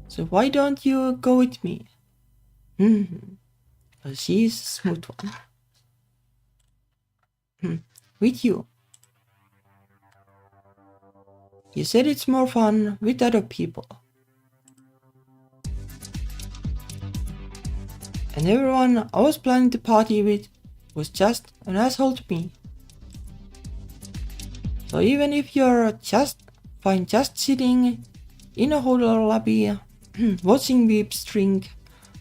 So why don't you go with me? Well, she's a smooth one. With you. You said it's more fun with other people. And everyone I was planning to party with was just an asshole to me. So even if you're just fine just sitting in a hotel lobby watching Weeb drink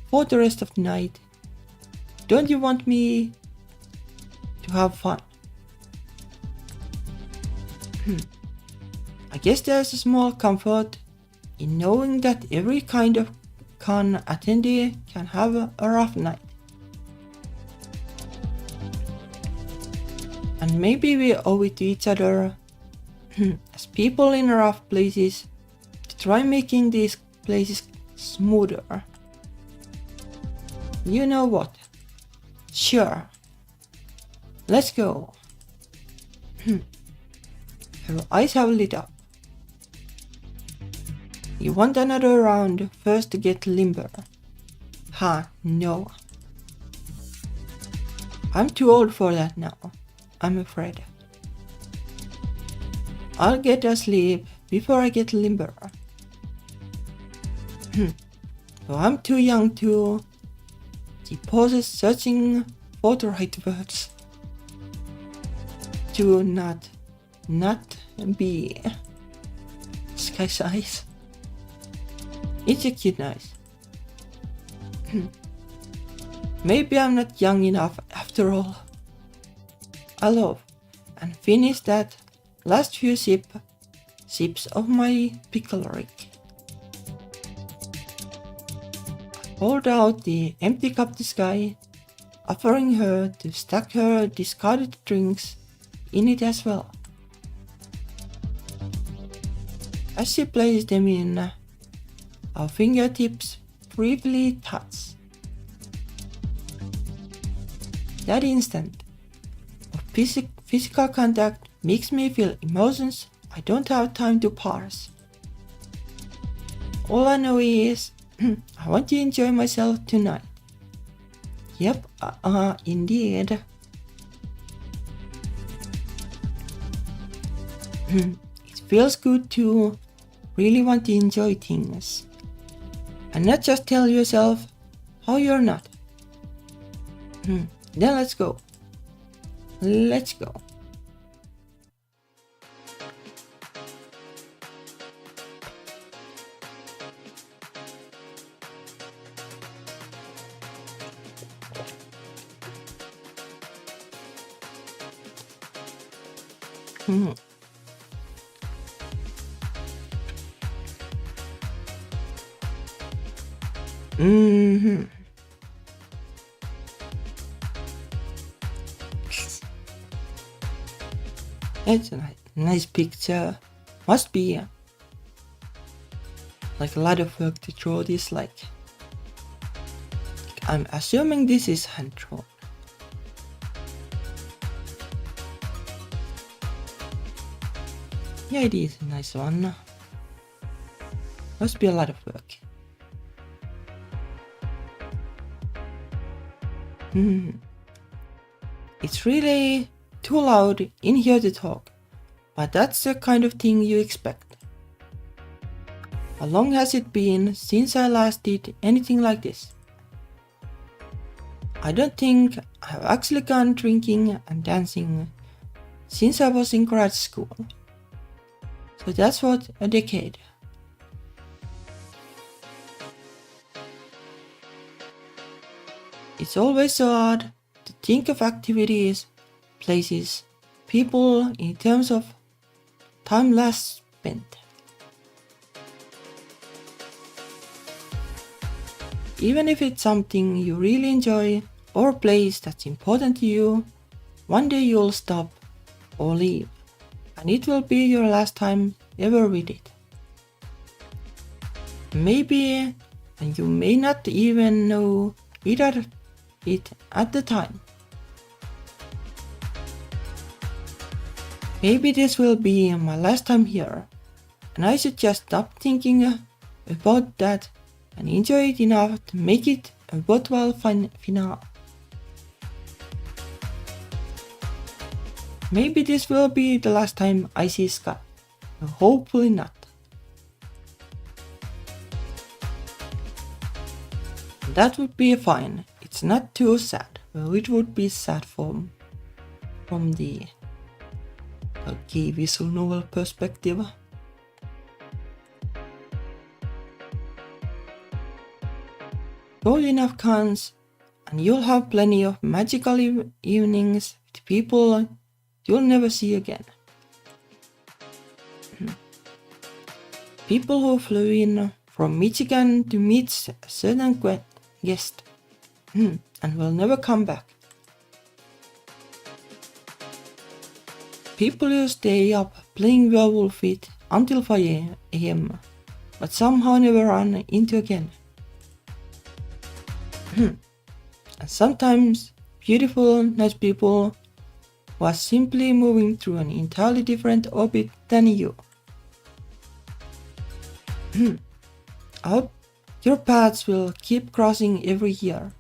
for the rest of the night, don't you want me to have fun? I guess there's a small comfort in knowing that every kind of con attendee can have a rough night. And maybe we owe it to each other as people in rough places to try making these places smoother. You know what? Sure. Let's go. Her eyes have lit up. You want another round first to get limber? No. I'm too old for that now, I'm afraid. I'll get asleep before I get limber. So I'm too young to... She pauses, searching for the right words. To not be sky size. It's a cute nice. Maybe I'm not young enough after all. I love and finish that last few sip sips of my pickle Rick. Hold out the empty cup to Sky, offering her to stack her discarded drinks in it as well. As she placed them in, our fingertips briefly touch. That instant of physical contact makes me feel emotions I don't have time to parse. All I know is I want to enjoy myself tonight. Yep, indeed. It feels good to really want to enjoy things and not just tell yourself how you're not. Then let's go. Let's go. It's a nice picture. Must be like a lot of work to draw this. Like I'm assuming this is hand drawn. Yeah, it is a nice one. Must be a lot of work. It's really too loud in here to talk, but that's the kind of thing you expect. How long has it been since I last did anything like this? I don't think I've actually gone drinking and dancing since I was in grad school. So that's what, a decade. It's always so odd to think of activities, places, people in terms of time last spent. Even if it's something you really enjoy or a place that's important to you, one day you'll stop or leave, and it will be your last time ever with it. Maybe, and you may not even know it at the time. Maybe this will be my last time here, and I should just stop thinking about that and enjoy it enough to make it a worthwhile finale. Maybe this will be the last time I see Sky. Hopefully not. That would be fine. It's not too sad. Well, it would be sad from the gay visual novel perspective. Go enough cons and you'll have plenty of magical evenings with people you'll never see again. People who flew in from Michigan to meet a certain guest and will never come back. People who stay up playing Werewolf It until 5 AM, but somehow never run into again. And sometimes beautiful, nice people who are simply moving through an entirely different orbit than you. I hope your paths will keep crossing every year.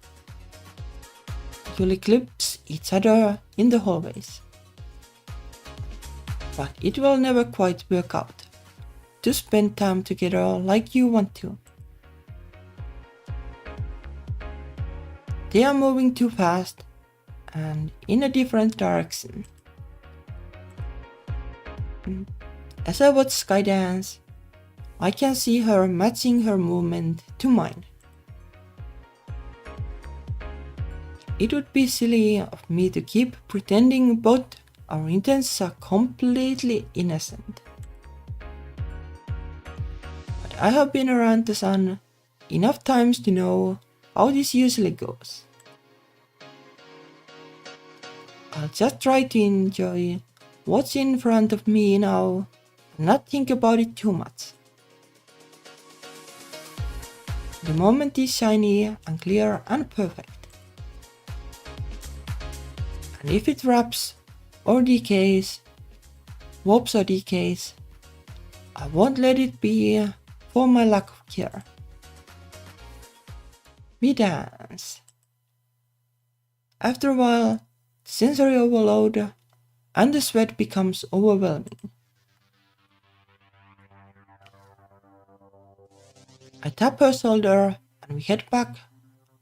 You'll eclipse each other in the hallways. But it will never quite work out to spend time together like you want to. They are moving too fast and in a different direction. As I watch Sky dance, I can see her matching her movement to mine. It would be silly of me to keep pretending both our intents are completely innocent. I have been around the sun enough times to know how this usually goes. I'll just try to enjoy what's in front of me now and not think about it too much. The moment is shiny and clear and perfect. And if it wraps or decays, warps or decays, I won't let it be for my lack of care. We dance. After a while, sensory overload and the sweat becomes overwhelming. I tap her shoulder and we head back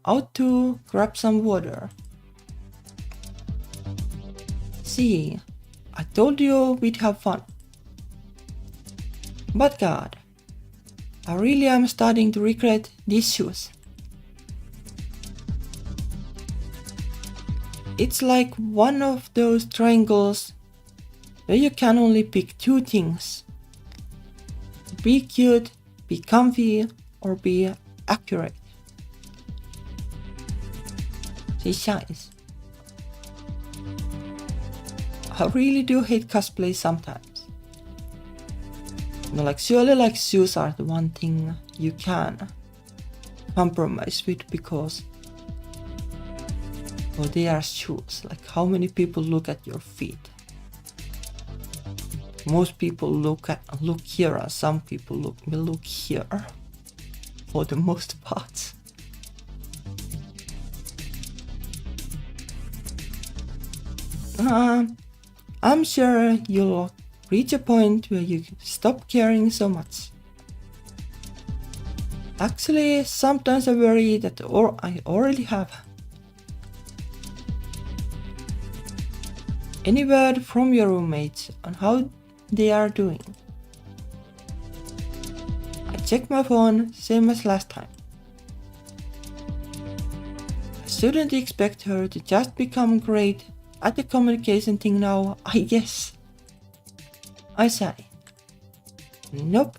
out to grab some water. See, I told you we'd have fun. But God, I really am starting to regret these shoes. It's like one of those triangles where you can only pick two things. Be cute, be comfy, or be accurate. She shines. I really do hate cosplay sometimes. Surely shoes are the one thing you can compromise with because they are shoes. How many people look at your feet? Most people look here and some people will look here for the most part. I'm sure you'll reach a point where you stop caring so much. Actually, sometimes I worry that I already have. Any word from your roommates on how they are doing? I check my phone, same as last time. I shouldn't expect her to just become great at the communication thing now, I guess. I sigh. Nope.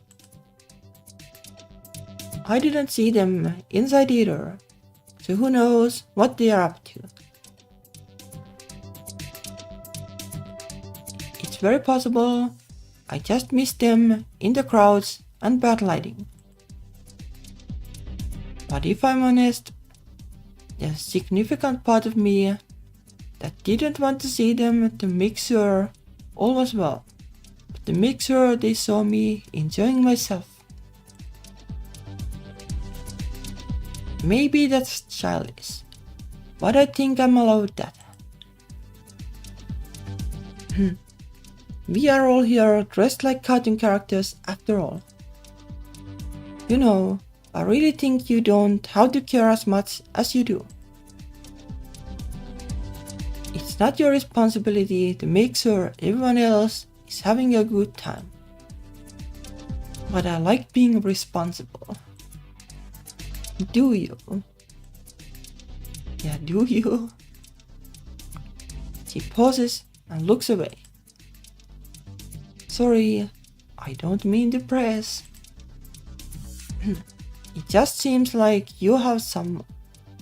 I didn't see them inside either, so who knows what they are up to. It's very possible I just missed them in the crowds and bad lighting. But if I'm honest, there's a significant part of me that didn't want to see them to make sure all was well, but to make sure they saw me enjoying myself. Maybe that's childish, but I think I'm allowed that. We are all here dressed like cartoon characters after all. You know, I really think you don't have to care as much as you do. It's not your responsibility to make sure everyone else is having a good time. But I like being responsible. Do you? Yeah, do you? She pauses and looks away. Sorry, I don't mean to press. It just seems like you have some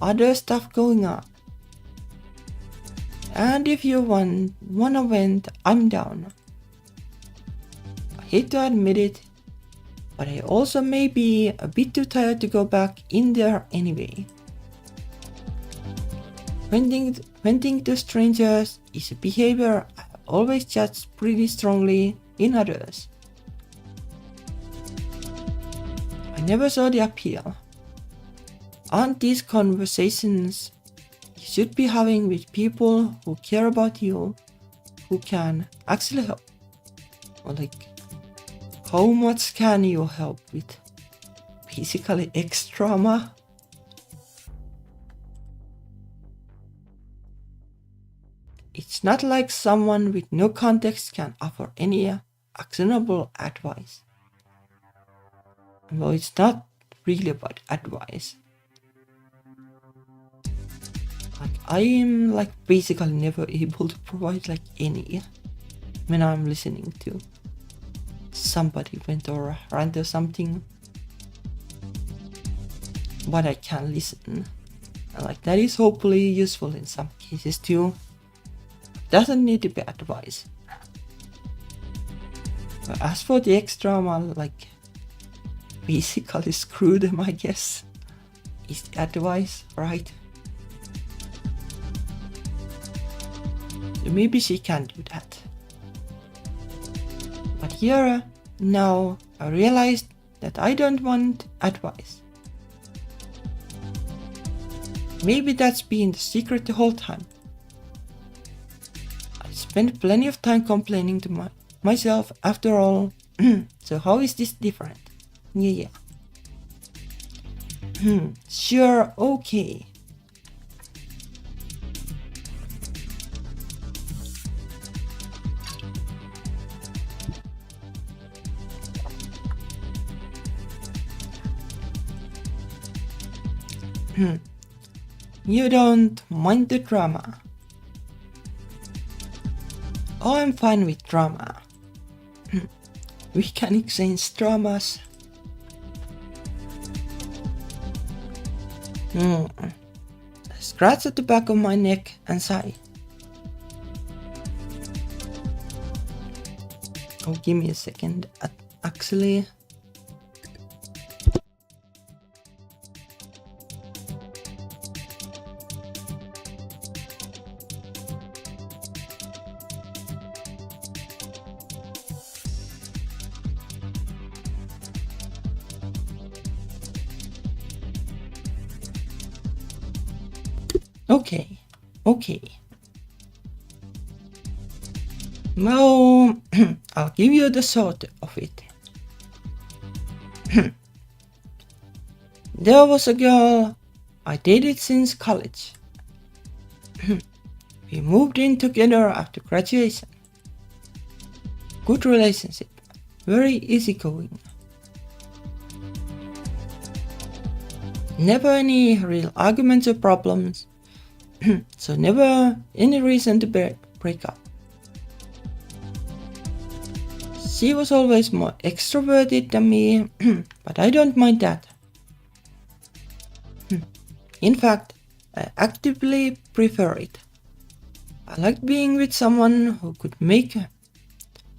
other stuff going on. And if you wanna vent, I'm down. I hate to admit it, but I also may be a bit too tired to go back in there anyway. Venting to strangers is a behavior I always judge pretty strongly in others. I never saw the appeal. Aren't these conversations you should be having with people who care about you, who can actually help? Or how much can you help with? Basically X-trauma? It's not like someone with no context can offer any actionable advice. Well, it's not really about advice. I am basically never able to provide any when I'm listening to somebody vent or rant or something. but I can listen. And like that is hopefully useful in some cases too. Doesn't need to be advice. But as for the extra one, like basically screw them, I guess, is the advice, right? So maybe she can do that. But here, now, I realized that I don't want advice. Maybe that's been the secret the whole time. I spent plenty of time complaining to myself after all. So how is this different? Yeah. Sure, okay. You don't mind the drama. Oh, I'm fine with drama. We can exchange dramas. Scratch at the back of my neck and sigh. Oh, give me a second. Actually, okay. Well, I'll give you the sort of it. There was a girl I dated since college. We moved in together after graduation. Good relationship, very easygoing. Never any real arguments or problems, so never any reason to break up. She was always more extroverted than me, but I don't mind that. In fact, I actively prefer it. I liked being with someone who could make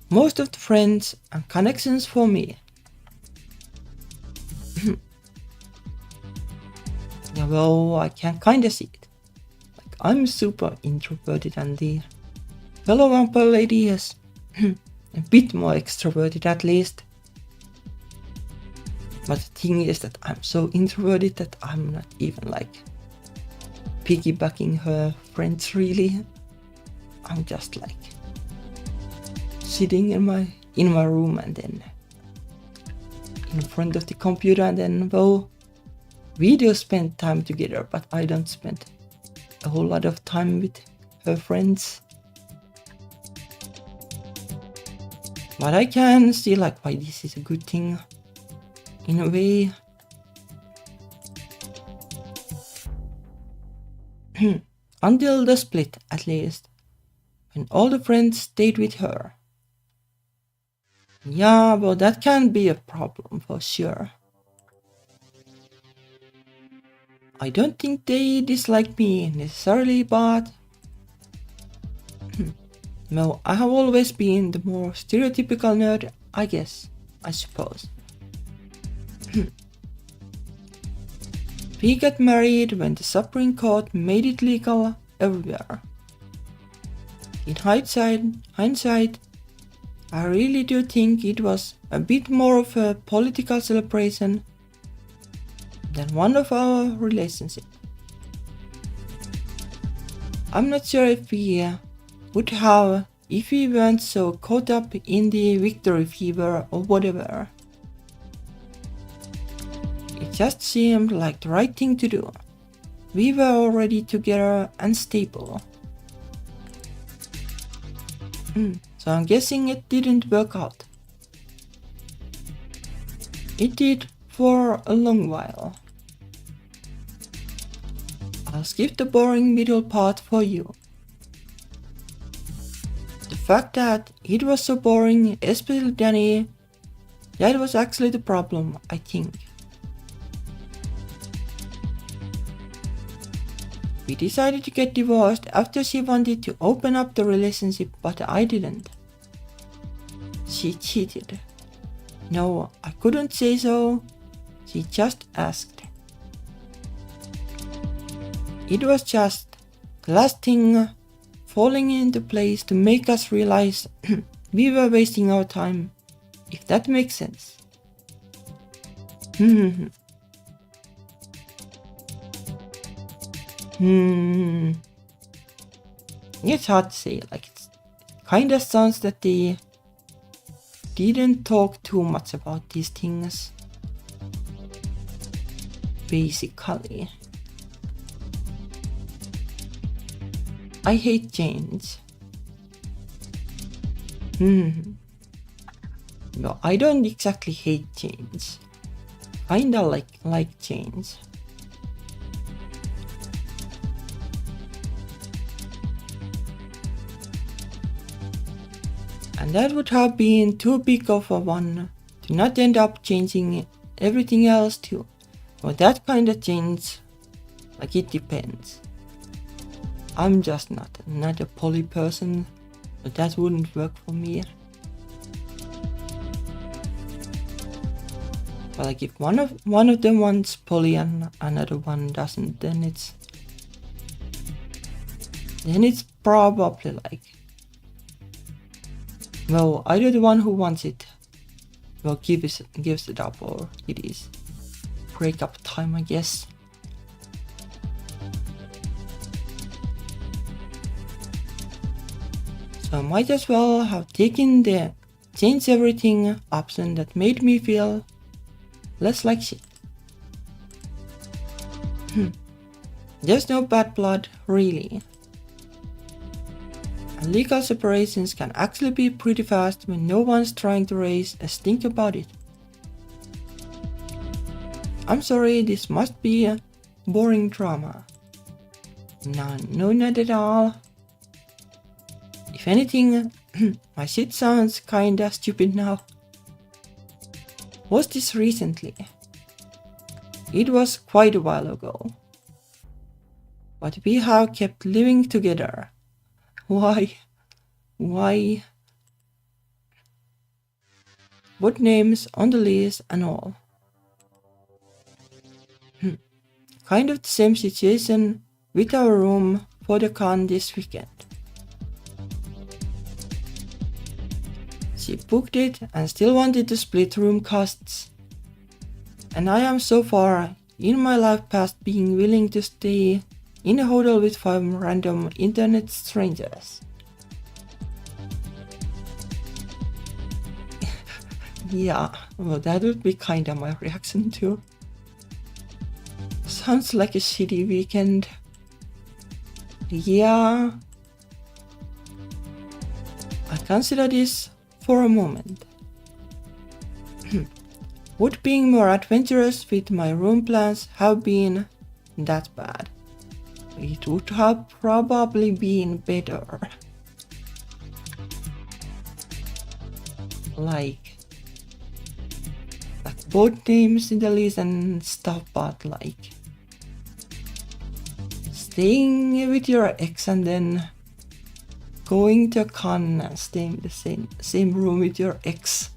most of the friends and connections for me. Yeah, well, I can kinda see it. Like, I'm super introverted and the fellow vampire lady is a bit more extroverted at least. But the thing is that I'm so introverted that I'm not even like piggybacking her friends really. I'm just like sitting in my room and then in front of the computer, and then well, we do spend time together, but I don't spend a whole lot of time with her friends. But I can see like why this is a good thing in a way. Until the split, at least, when all the friends stayed with her. Yeah, well, that can be a problem for sure. I don't think they dislike me necessarily, but no, I have always been the more stereotypical nerd, I guess, I suppose. We got married when the Supreme Court made it legal everywhere. In hindsight, I really do think it was a bit more of a political celebration than one of our relationship. I'm not sure if we would have if we weren't so caught up in the victory fever or whatever. It just seemed like the right thing to do. We were already together and stable. So I'm guessing it didn't work out. It did for a long while. I'll skip the boring middle part for you. The fact that it was so boring, especially Danny, that was actually the problem, I think. We decided to get divorced after she wanted to open up the relationship, but I didn't. She cheated. No, I couldn't say so. She just asked. It was just the last thing falling into place to make us realize we were wasting our time, if that makes sense. It's hard to say, like it kinda sounds that they didn't talk too much about these things. Basically. I hate change. No, I don't exactly hate change. Kinda like change. And that would have been too big of a one to not end up changing everything else too. For that kind of change, like it depends. I'm just not a poly person, so that wouldn't work for me. But like if one of them wants poly and another one doesn't, then it's probably like, well, either the one who wants it well gives it up, or it is breakup time, I guess. So I might as well have taken the change everything option that made me feel less like shit. There's no bad blood, really. And legal separations can actually be pretty fast when no one's trying to raise a stink about it. I'm sorry, this must be a boring drama. No, not at all. If anything, my shit sounds kinda stupid now. Was this recently? It was quite a while ago. But we have kept living together. Why? What names on the list and all? Kind of the same situation with our room for the con this weekend. She booked it and still wanted to split room costs. And I am so far in my life past being willing to stay in a hotel with 5 random internet strangers. Yeah, well that would be kinda my reaction too. Sounds like a shitty weekend. Yeah. I consider this for a moment. Would being more adventurous with my room plans have been that bad? It would have probably been better. Like both names in the list and stuff, but like staying with your ex and then going to a con and staying in the same room with your ex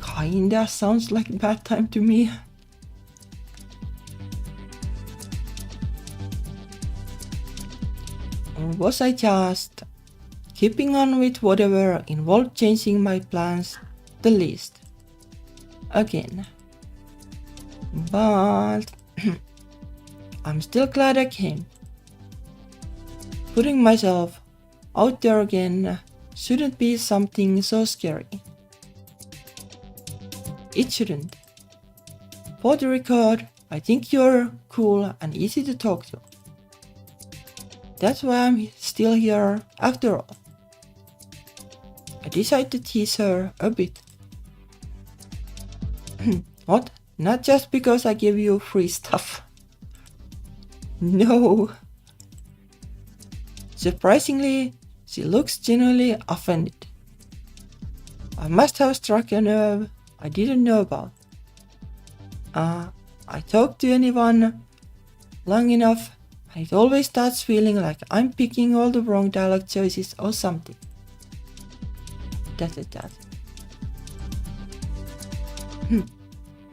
kinda sounds like a bad time to me. Or was I just keeping on with whatever involved changing my plans the least? Again. But I'm still glad I came. Putting myself out there again shouldn't be something so scary. It shouldn't. For the record, I think you're cool and easy to talk to. That's why I'm still here after all. I decided to tease her a bit. What? Not just because I gave you free stuff. No. Surprisingly, she looks genuinely offended. I must have struck a nerve I didn't know about. I talked to anyone long enough, and it always starts feeling like I'm picking all the wrong dialogue choices or something. That's it.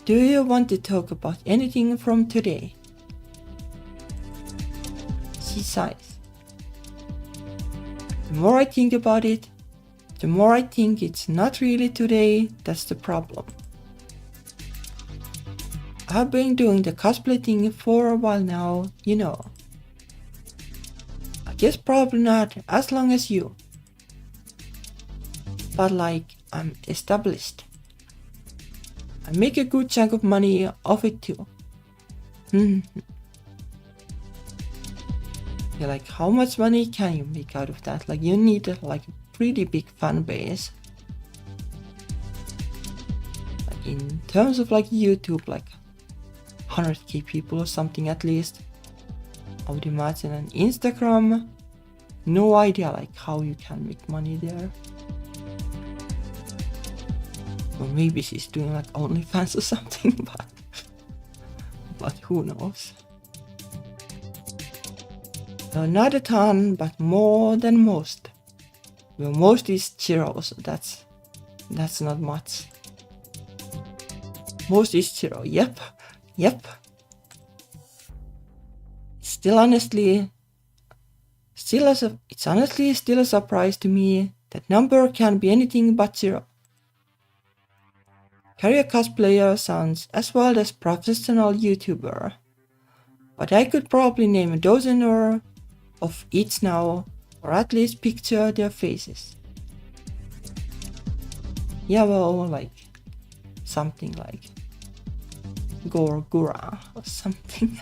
Do you want to talk about anything from today? She sighs. The more I think about it, the more I think it's not really today that's the problem. I've been doing the cosplay thing for a while now, you know. I guess probably not as long as you. But like, I'm established. I make a good chunk of money off it too. Yeah, like how much money can you make out of that? Like you need like a pretty big fan base. Like in terms of like YouTube, like 100k people or something at least. I would imagine. And Instagram, no idea like how you can make money there. Or maybe she's doing like OnlyFans or something, but who knows. No, not a ton, but more than most. Well, most is zero, so that's not much. Most is zero, yep. It's honestly still a surprise to me that number can be anything but zero. Career cosplayer sounds as well as professional YouTuber, but I could probably name a dozen or of each now, or at least picture their faces. Yeah, well, like something like Gorgura or something.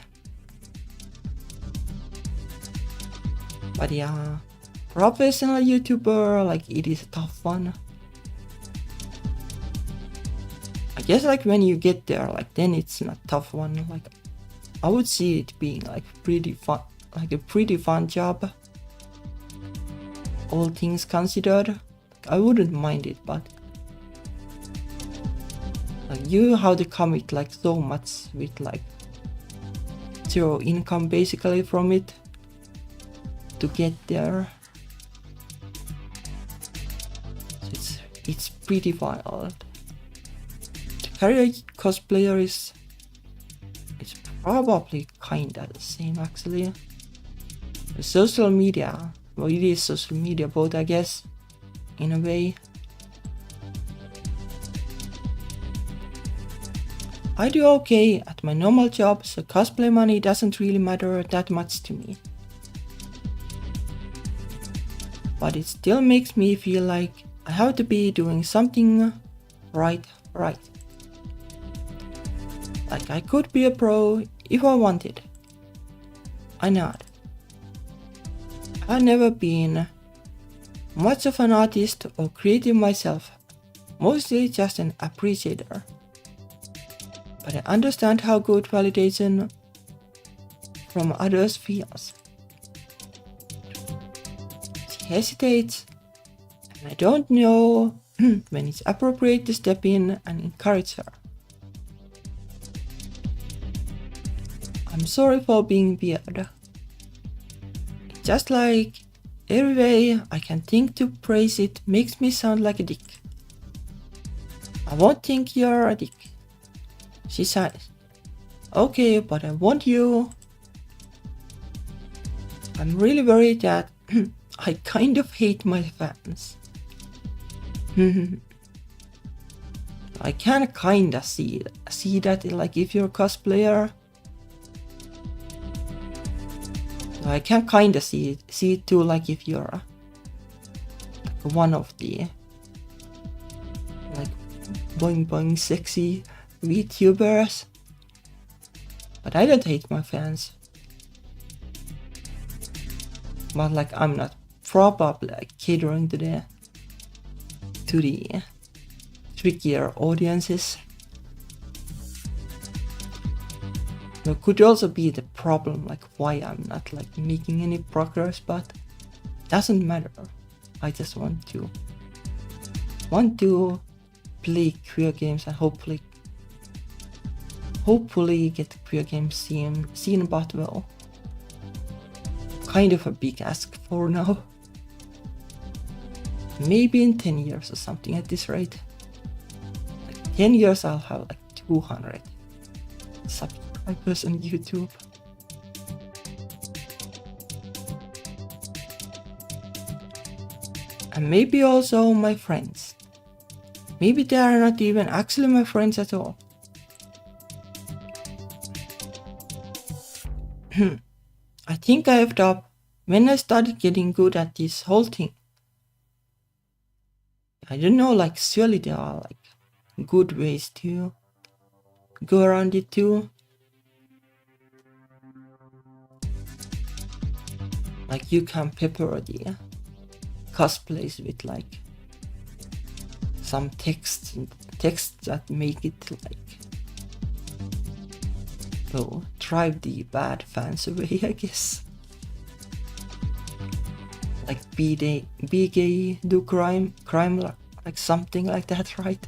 But yeah, professional YouTuber, like it is a tough one. I guess like when you get there, like then it's not a tough one. Like I would see it being like pretty fun, like a pretty fun job. All things considered, like, I wouldn't mind it, but like you have to commit like so much with like zero income basically from it to get there. So it's pretty wild. The career cosplayer is probably kinda the same actually. The social media, well it is social media both I guess, in a way. I do okay at my normal job, so cosplay money doesn't really matter that much to me. But it still makes me feel like I have to be doing something right. Like I could be a pro if I wanted. I'm not. I've never been much of an artist or creative myself, mostly just an appreciator. But I understand how good validation from others feels. She hesitates, and I don't know when it's appropriate to step in and encourage her. I'm sorry for being weird. It's just like every way I can think to praise it makes me sound like a dick. I won't think you're a dick. She sighs. Okay, but I want you. I'm really worried that I kind of hate my fans. I can kinda see that like if you're a cosplayer. I can kinda see it too, like if you're like one of the like boing sexy VTubers. But I don't hate my fans. But like I'm not probably like catering to the trickier audiences. There could also be the problem like why I'm not like making any progress, but doesn't matter. I just want to play queer games and hopefully hopefully get queer game scene, but well, kind of a big ask for now. Maybe in 10 years or something at this rate. Like 10 years I'll have like 200 subscribers on YouTube. And maybe also my friends. Maybe they are not even actually my friends at all. I think I effed up when I started getting good at this whole thing. I don't know, like surely there are like good ways to go around it too. Like you can pepper the cosplays with like some text that make it like drive the bad fans away, I guess. Like be gay, do crime like something like that, right?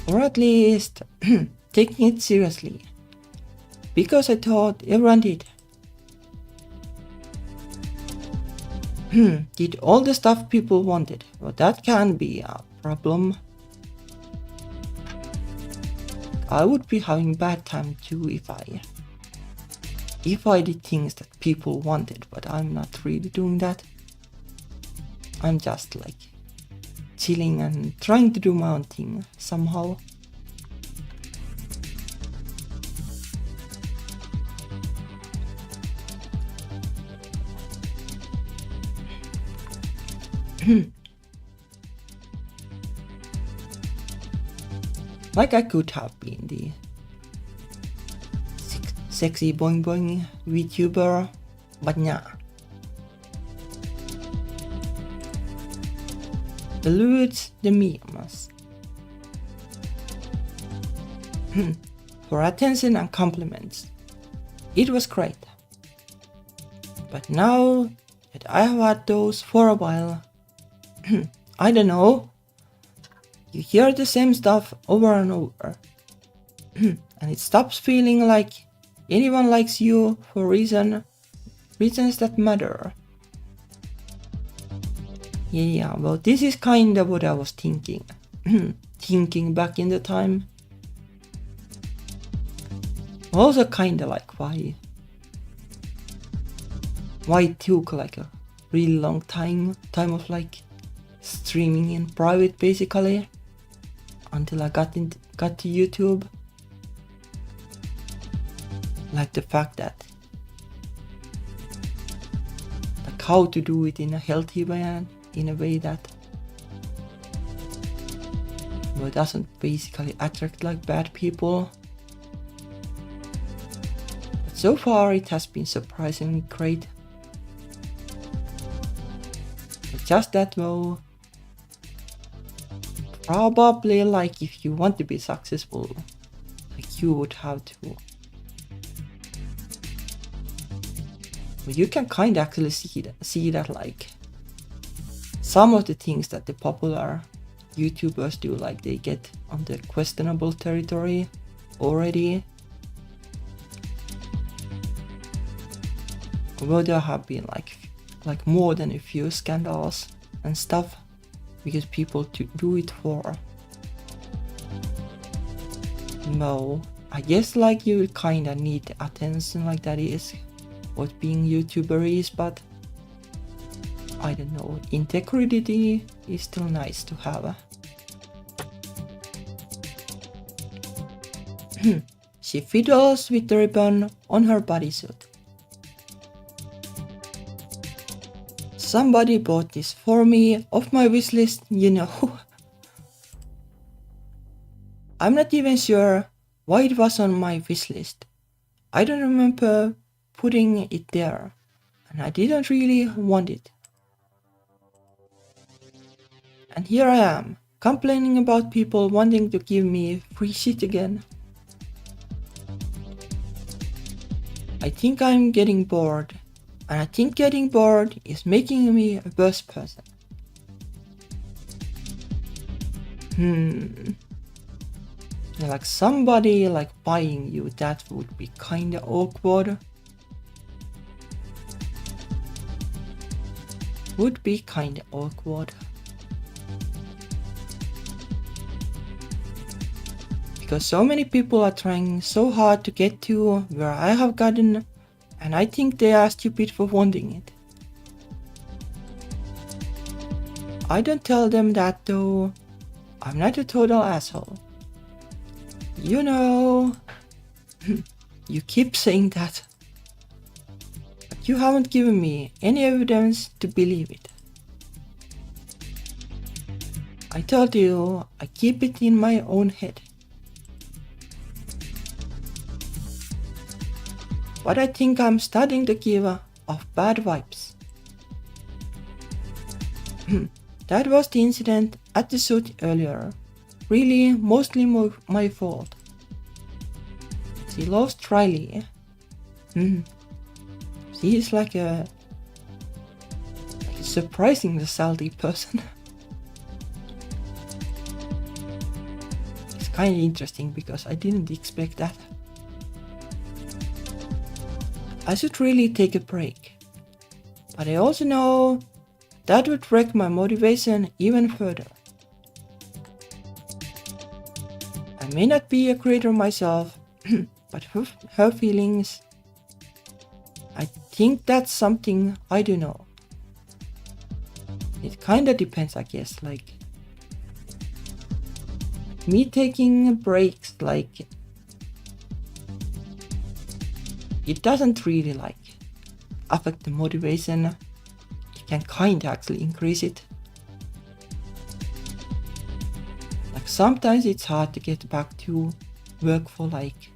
Or at least taking it seriously. Because I thought everyone did. Did all the stuff people wanted, but that can be a problem. I would be having bad time too if I did things that people wanted, but I'm not really doing that. I'm just like chilling and trying to do my own thing somehow. Like I could have been the sexy boing boing VTuber, but nah. Eludes the memes. For attention and compliments. It was great. But now that I have had those for a while, I don't know. You hear the same stuff over and over. And it stops feeling like anyone likes you for reasons that matter. Yeah, well, this is kind of what I was thinking. Thinking back in the time. Also kinda like why it took like a really long time of like streaming in private basically until I got to YouTube. Like the fact that like how to do it in a healthy way and in a way that doesn't basically attract like bad people. But so far it has been surprisingly great. But just that though, probably like if you want to be successful, like you would have to. But you can kind of actually see that like some of the things that the popular YouTubers do, like they get on the questionable territory already. Although there have been like more than a few scandals and stuff because people do it for. No, I guess like you kinda need attention, like that is what being YouTuber is, but I don't know, integrity is still nice to have. She fiddles with the ribbon on her bodysuit. Somebody bought this for me off my wishlist, you know. I'm not even sure why it was on my wishlist. I don't remember putting it there, and I didn't really want it. And here I am, complaining about people wanting to give me free shit again. I think I'm getting bored, and I think getting bored is making me a worse person. Like somebody like buying you, that would be kinda awkward. Would be kinda awkward. Because so many people are trying so hard to get to where I have gotten, and I think they are stupid for wanting it. I don't tell them that though. I'm not a total asshole. You know, you keep saying that, but you haven't given me any evidence to believe it. I told you I keep it in my own head. But I think I'm starting to give off bad vibes. That was the incident at the suit earlier. Really, mostly my fault. She loves Riley. She is like a surprisingly salty person. It's kind of interesting because I didn't expect that. I should really take a break. But I also know that would wreck my motivation even further. I may not be a creator myself, but her feelings, I think that's something I do know. It kinda depends, I guess, like me taking breaks, like it doesn't really like affect the motivation. It can kinda actually increase it. Like sometimes it's hard to get back to work for like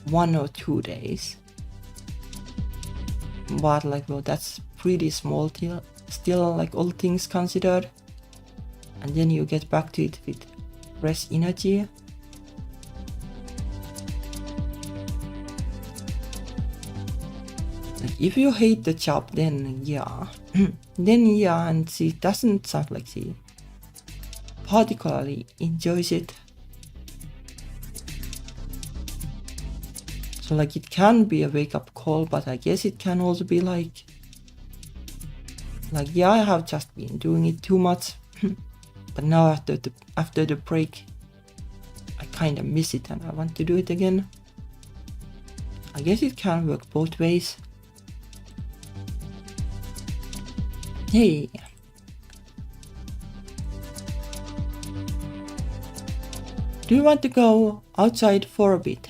1 or 2 days. But like, well, that's pretty small still, like all things considered. And then you get back to it with fresh energy. Like if you hate the job, then yeah. And she doesn't sound like she particularly enjoys it. So like it can be a wake-up call, but I guess it can also be like yeah, I have just been doing it too much. But now after the break, I kinda miss it and I want to do it again. I guess it can work both ways. Hey. Do you want to go outside for a bit?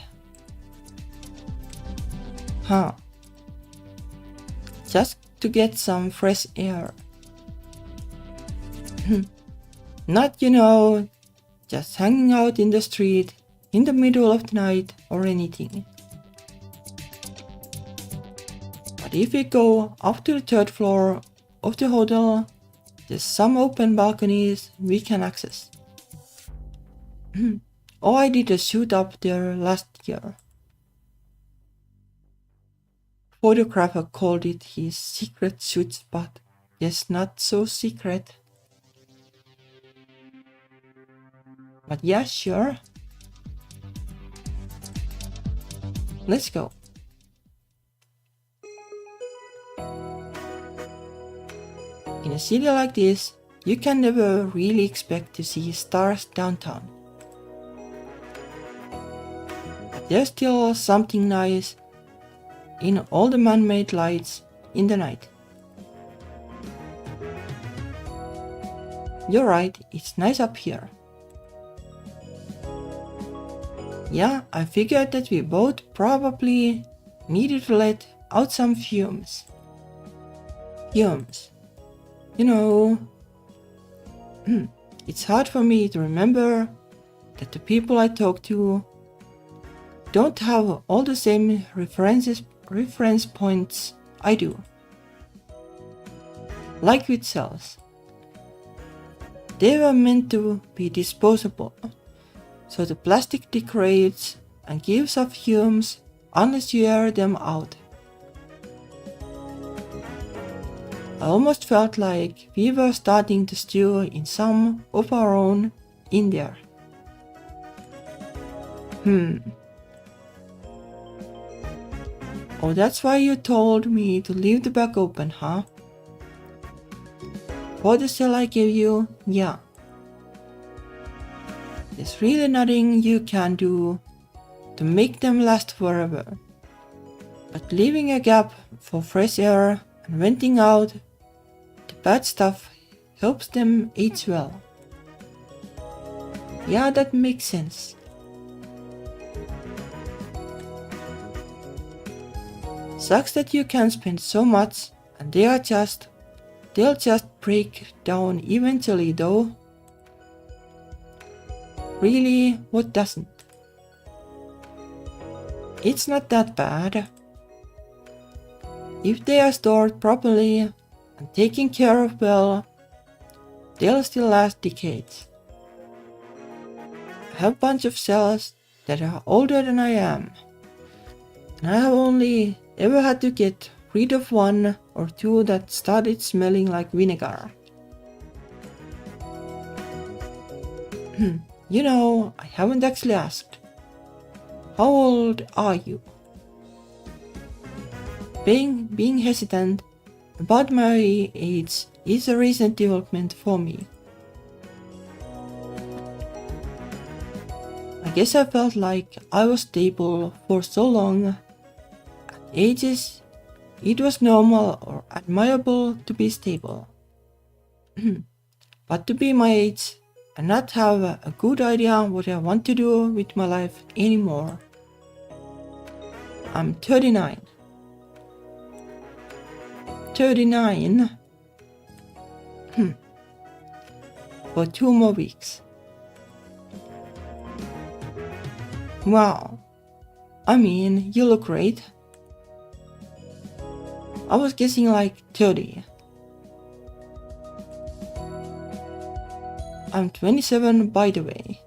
Huh. Just to get some fresh air. Not, just hanging out in the street in the middle of the night or anything. But if we go up to the 3rd floor of the hotel, there's some open balconies we can access. Oh, I did a shoot up there last year. Photographer called it his secret shoot spot. Yes, not so secret. But yeah, sure. Let's go. In a city like this, you can never really expect to see stars downtown. But there's still something nice in all the man-made lights in the night. You're right, it's nice up here. Yeah, I figured that we both probably needed to let out some fumes. It's hard for me to remember that the people I talk to don't have all the same reference points I do. Like with cells. They were meant to be disposable, so the plastic degrades and gives off fumes unless you air them out. I almost felt like we were starting to stew in some of our own in there. Oh, that's why you told me to leave the bag open, huh? For the cell I gave you, yeah. There's really nothing you can do to make them last forever. But leaving a gap for fresh air and venting out the bad stuff helps them age well. Yeah, that makes sense. Sucks that you can spend so much and they'll just break down eventually though. Really, what doesn't? It's not that bad. If they are stored properly and taken care of well, they'll still last decades. I have a bunch of cells that are older than I am, and I have only ever had to get rid of one or two that started smelling like vinegar. You know, I haven't actually asked. How old are you? Being hesitant about my age is a recent development for me. I guess I felt like I was stable for so long. At ages, it was normal or admirable to be stable. But to be my age and not have a good idea what I want to do with my life anymore. I'm 39. 39? For 2 more weeks. Wow. I mean, you look great. I was guessing like 30. I'm 27 by the way.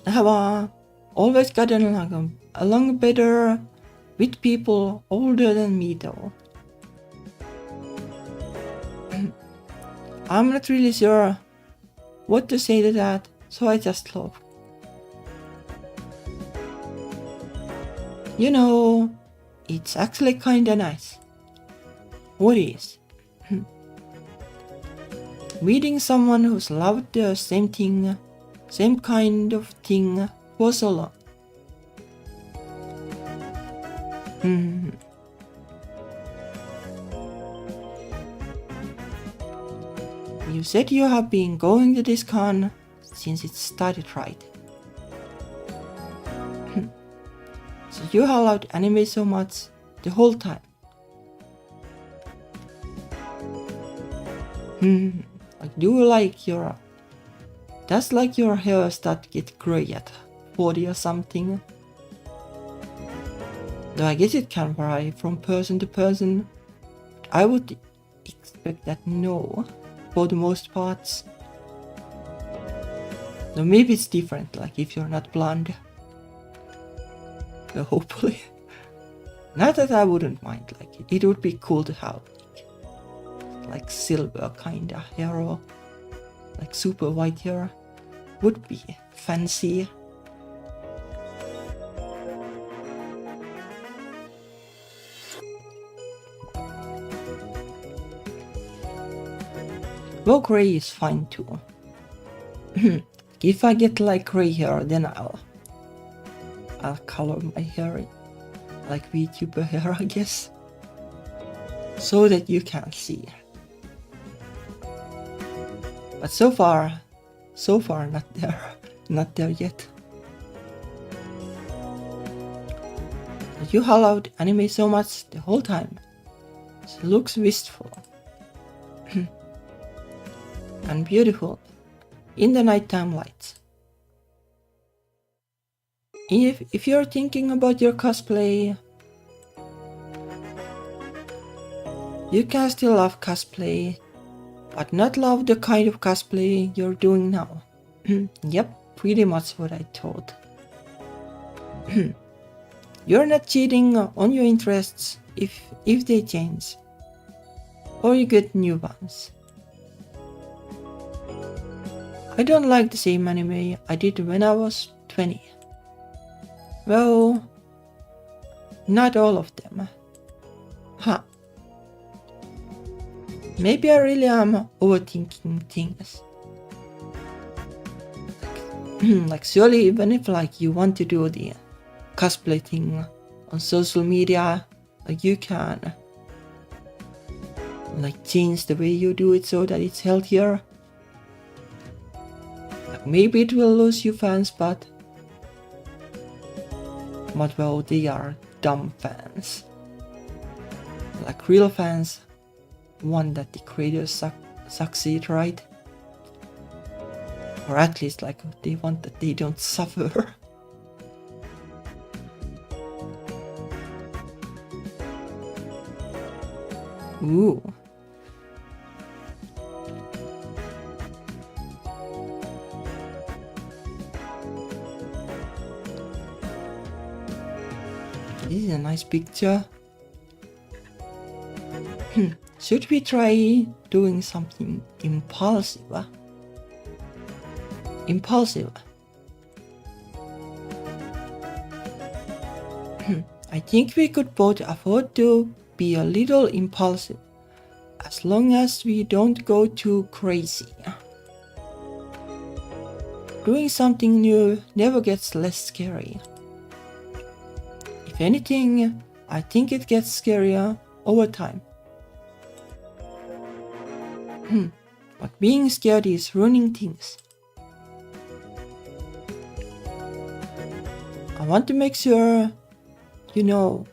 I have always gotten along better with people older than me though. I'm not really sure what to say to that, so I just laugh. You know, it's actually kinda nice. What is? Meeting someone who's loved the same kind of thing for so long. You said you have been going to this con since it started, right? So you have loved anime so much the whole time. Like, does like your hair start to get gray at 40 or something? Though I guess it can vary from person to person, but I would expect that no, for the most parts. Though maybe it's different, like if you're not blonde. Hopefully. Not that I wouldn't mind, like it would be cool to have like silver kinda hair or like super white hair. Would be fancy. Well, gray is fine too. If I get like gray hair, then I'll color my hair like VTuber hair, I guess, so that you can see. But so far not there yet. You followed anime so much the whole time. She looks wistful and beautiful in the nighttime lights. If you're thinking about your cosplay, you can still love cosplay, but not love the kind of cosplay you're doing now. Yep, pretty much what I thought. You're not cheating on your interests if they change, or you get new ones. I don't like the same anime I did when I was 20. Well, not all of them. Huh. Maybe I really am overthinking things. Like surely even if like you want to do the cosplay thing on social media, like you can like change the way you do it so that it's healthier. Like maybe it will lose you fans, but well, they are dumb fans. Like real fans want that the creators succeed, right? Or at least like they want that they don't suffer. Ooh. This is a nice picture. Should we try doing something impulsive? I think we could both afford to be a little impulsive, as long as we don't go too crazy. Doing something new never gets less scary. If anything, I think it gets scarier over time. But being scared is ruining things. I want to make sure, you know,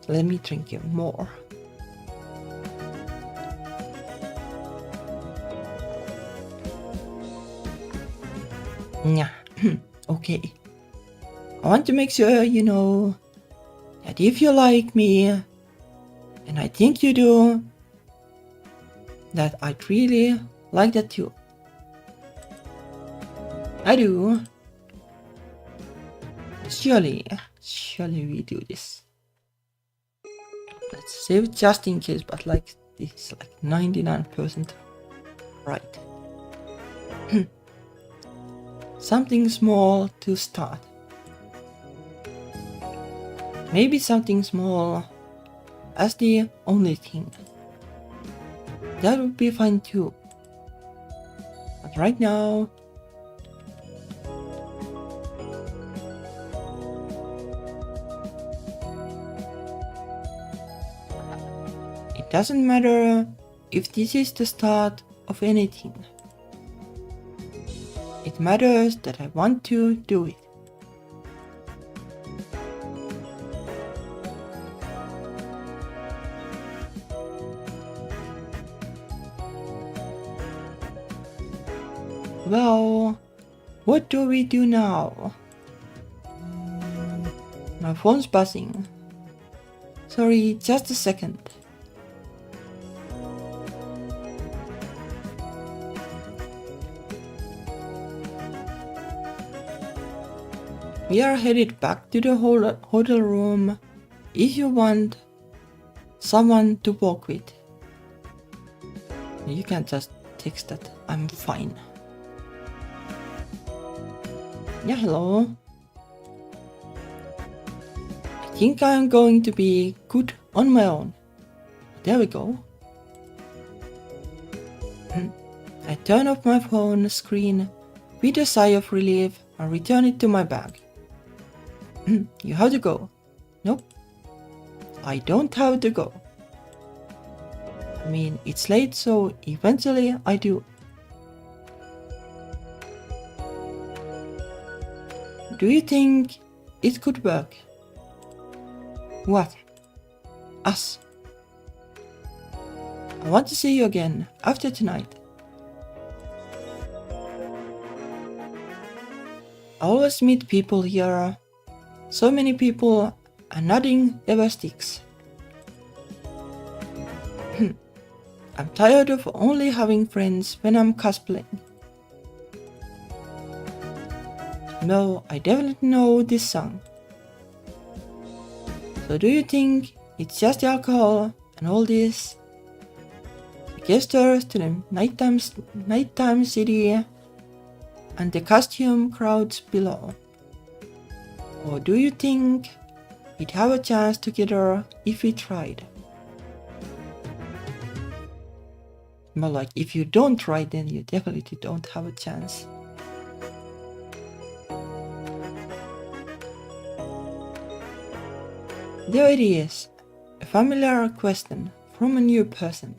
let me drink it more. Okay. I want to make sure you know that if you like me, and I think you do, that I'd really like that too. I do. Surely we do this. Let's save it just in case, but like this is like 99% right. Something small to start. Maybe something small as the only thing. That would be fine too. But right now, it doesn't matter if this is the start of anything. It matters that I want to do it. Well, what do we do now? My phone's buzzing. Sorry, just a second. We are headed back to the hotel room if you want someone to walk with. You can just text that I'm fine. Yeah, hello. I think I'm going to be good on my own. There we go. I turn off my phone screen with a sigh of relief and return it to my bag. You have to go. Nope. I don't have to go. I mean, it's late, so eventually I do. Do you think it could work? What? Us. I want to see you again after tonight. I always meet people here. So many people and nothing ever sticks. I'm tired of only having friends when I'm cosplaying. No, I definitely know this song. So do you think it's just the alcohol and all this? I gestures to the nighttime city and the costume crowds below. Or do you think we'd have a chance together if we tried? Well, like, if you don't try, then you definitely don't have a chance. There it is, a familiar question from a new person.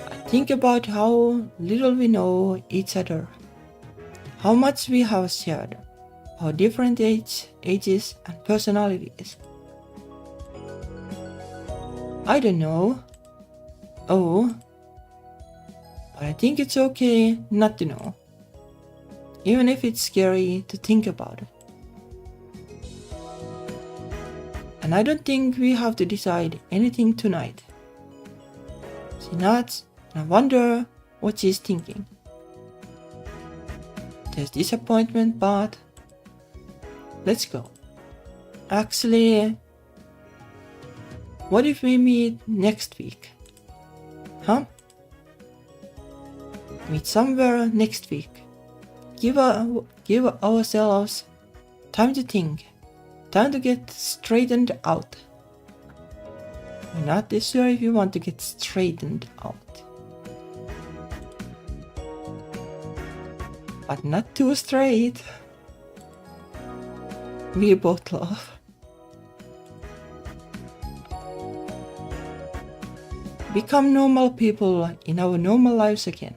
I think about how little we know each other, how much we have shared, our different ages and personalities. I don't know. Oh, but I think it's okay not to know, even if it's scary to think about it. And I don't think we have to decide anything tonight. She nods, and I wonder what she's thinking. There's disappointment, but let's go. Actually, what if we meet next week? Huh? Meet somewhere next week. Give ourselves time to think. Time to get straightened out. I'm not sure if you want to get straightened out. But not too straight. We both love. Become normal people in our normal lives again.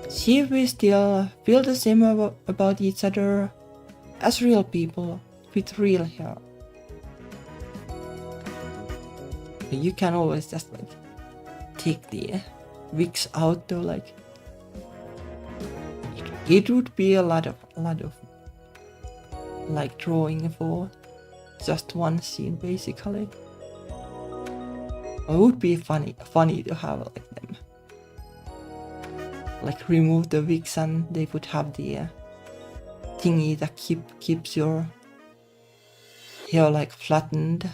See if we still feel the same about each other as real people with real hair. You can always just like take the wigs out though, like it would be a lot of like drawing for just one scene basically. It would be funny to have like them like remove the wigs and they would have the thingy that keeps your hair like flattened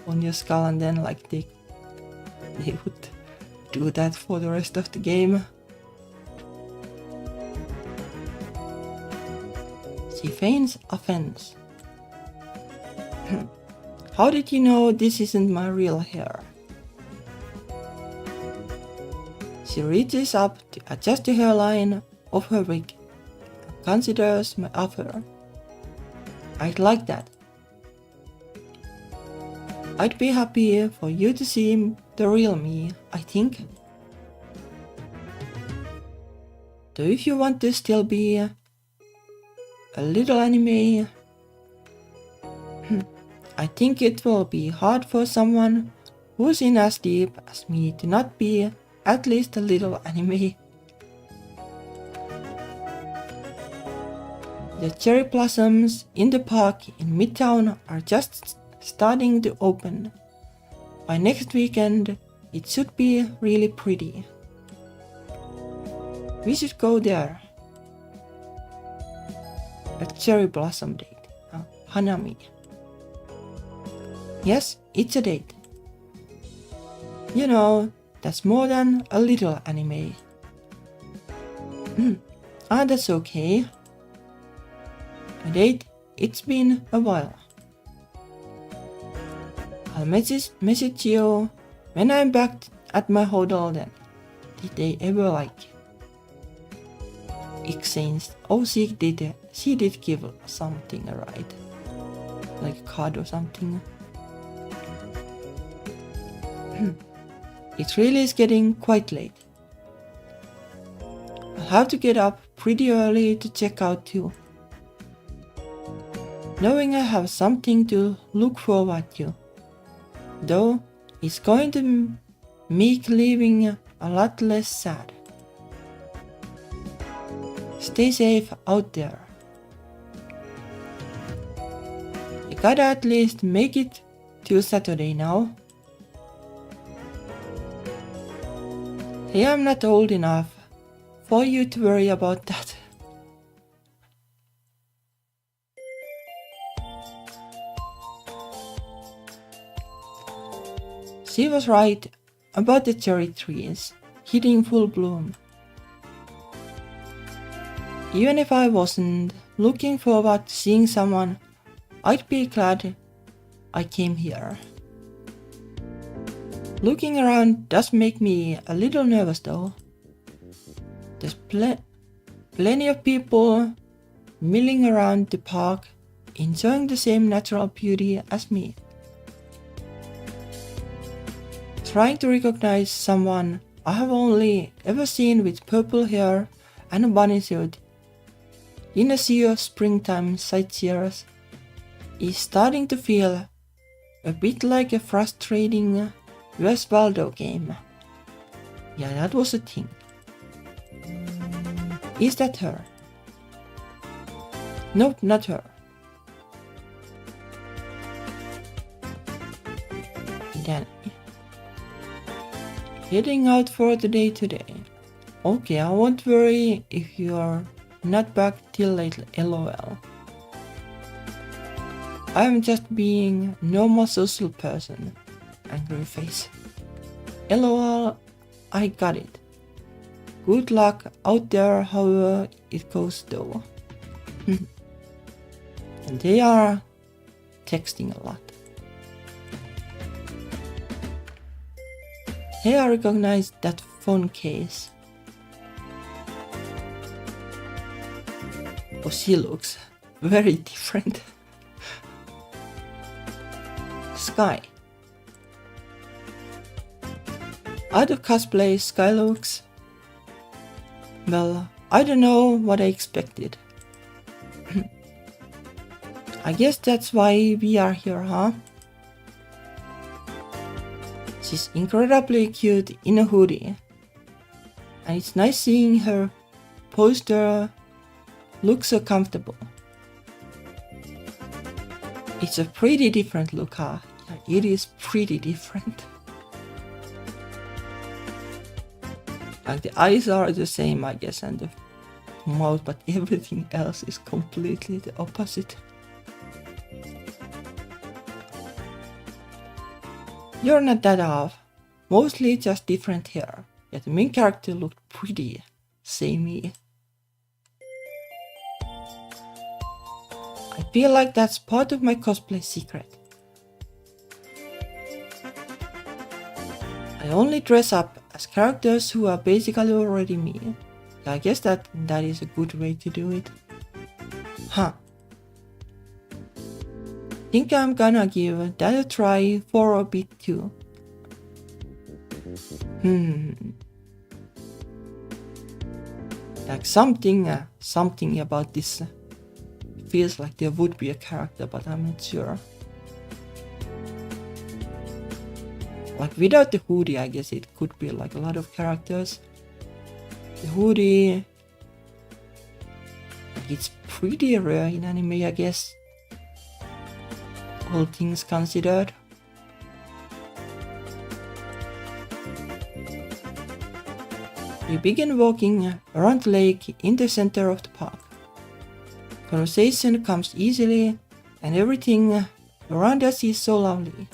on your skull, and then like they would do that for the rest of the game. She feigns offense. How did you know this isn't my real hair? She reaches up to adjust the hairline of her wig and considers my offer. I'd like that. I'd be happy for you to see the real me, I think. So if you want to still be a little anime, I think it will be hard for someone who's in as deep as me to not be at least a little anime. The cherry blossoms in the park in Midtown are just starting to open. By next weekend, it should be really pretty. We should go there. A cherry blossom date. Hanami. Yes, it's a date. You know, that's more than a little anime. That's okay. A date, it's been a while. I'll message you when I'm back at my hotel then. Did they ever like exchange? Oh, she did give something, right? Like a card or something. It really is getting quite late. I'll have to get up pretty early to check out too. Knowing I have something to look forward to, though it's going to make leaving a lot less sad. Stay safe out there. You gotta at least make it till Saturday now. Hey, I'm not old enough for you to worry about that. She was right about the cherry trees hitting full bloom. Even if I wasn't looking forward to seeing someone, I'd be glad I came here. Looking around does make me a little nervous though. There's plenty of people milling around the park, enjoying the same natural beauty as me. Trying to recognize someone I have only ever seen with purple hair and a bunny suit in a sea of springtime sightseers is starting to feel a bit like a frustrating Where's Waldo game. Yeah, that was a thing. Is that her? Nope, not her. Then heading out for the day today. Okay, I won't worry if you're not back till late, lol. I'm just being a normal social person. Angry face. LOL, I got it. Good luck out there however it goes though. And they are texting a lot. Hey, I recognize that phone case. Oh, she looks very different. Sky. Out of cosplay, Sky looks... well, I don't know what I expected. I guess that's why we are here, huh? She's incredibly cute in a hoodie. And it's nice seeing her poster look so comfortable. It's a pretty different look, huh? Yeah, it is pretty different. Like the eyes are the same, I guess, and the mouth, but everything else is completely the opposite. You're not that off, mostly just different hair, yet the main character looked pretty samey. I feel like that's part of my cosplay secret. I only dress up as characters who are basically already me. I guess that is a good way to do it. Huh. Think I'm gonna give that a try for a bit too. Like something about this feels like there would be a character, but I'm not sure. Like without the hoodie, I guess it could be like a lot of characters. The hoodie, it's pretty rare in anime, I guess. All things considered. We begin walking around the lake in the center of the park. Conversation comes easily and everything around us is so lovely.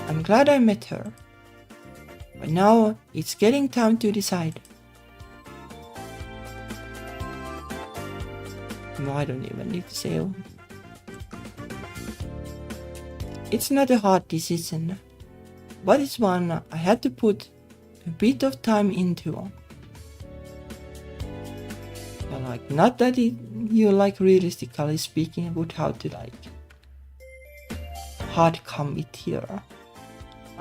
I'm glad I met her. But now it's getting time to decide. No, I don't even need to say. It's not a hard decision, but it's one I had to put a bit of time into. But like, not that you like realistically speaking would have to like hard commit here.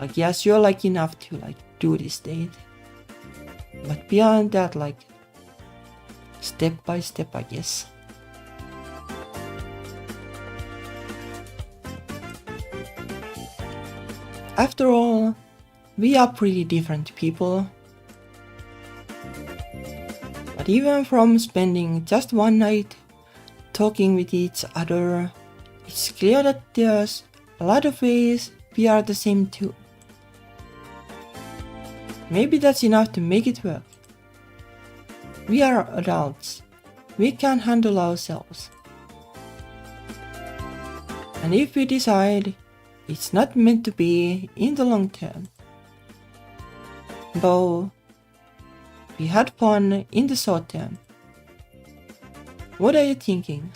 Like, yes, you're like enough to like do this date, but beyond that, like step by step, I guess. After all, we are pretty different people. But even from spending just one night talking with each other, it's clear that there's a lot of ways we are the same too. Maybe that's enough to make it work. We are adults. We can handle ourselves. And if we decide It's not meant to be in the long term. Though we had fun in the short term. What are you thinking?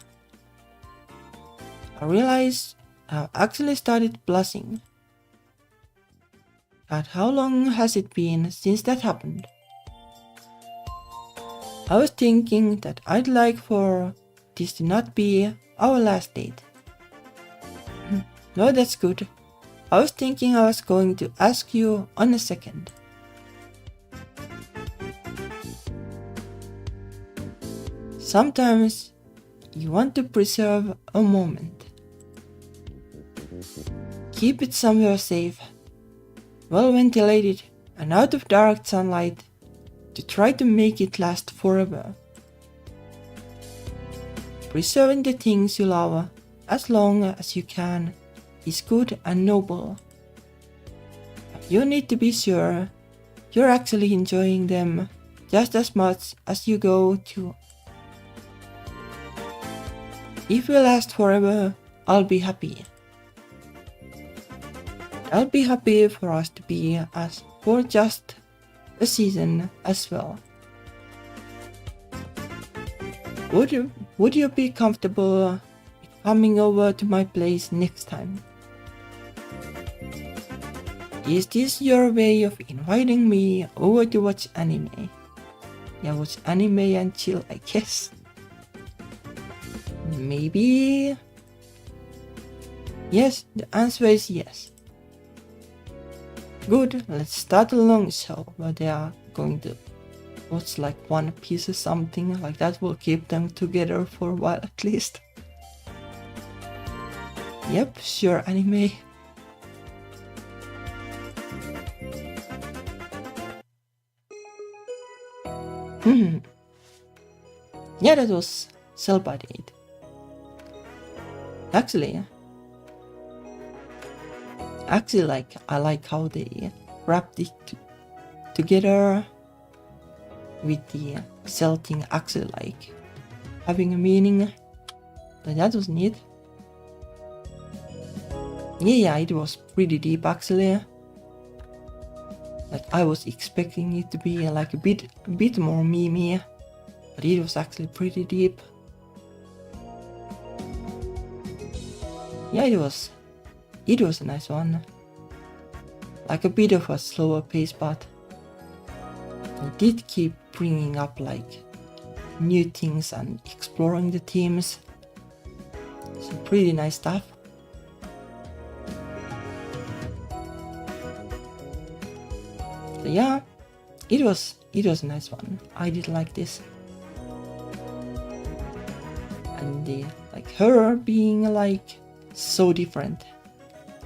I realized I actually started blushing. But how long has it been since that happened? I was thinking that I'd like for this to not be our last date. No, that's good. I was thinking I was going to ask you on a second. Sometimes you want to preserve a moment. Keep it somewhere safe, well ventilated and out of direct sunlight to try to make it last forever. Preserving the things you love as long as you can is good and noble. But you need to be sure you're actually enjoying them just as much as you go to. If we last forever, I'll be happy. I'll be happy for us to be as for just a season as well. Would you be comfortable coming over to my place next time? Is this your way of inviting me over to watch anime? Yeah, watch anime and chill, I guess. Maybe? Yes, the answer is yes. Good, let's start a long show where they are going to watch like One Piece or something like that. Will keep them together for a while at least. Yep, sure, anime. Yeah, that was Sell by Date. Actually, like I like how they wrapped it together with the cell thing actually like having a meaning. But that was neat. Yeah, it was pretty deep actually. Like I was expecting it to be like a bit more memey, but it was actually pretty deep. Yeah, it was a nice one. Like a bit of a slower pace, but it did keep bringing up like new things and exploring the themes. Some pretty nice stuff. So yeah, it was a nice one. I did like this. And the like her being like so different,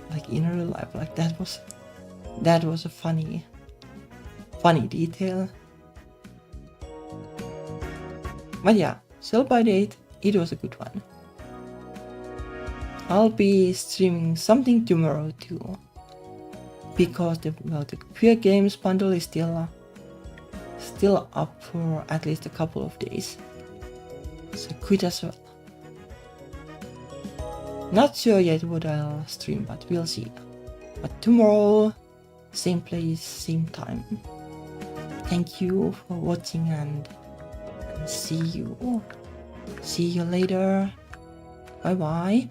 like in real life, like that was a funny detail. But yeah, Sell by Date, it was a good one. I'll be streaming something tomorrow too, because the Queer Games bundle is still up for at least a couple of days, so quit as well. Not sure yet what I'll stream, but we'll see. But tomorrow, same place, same time. Thank you for watching and see you later. Bye bye.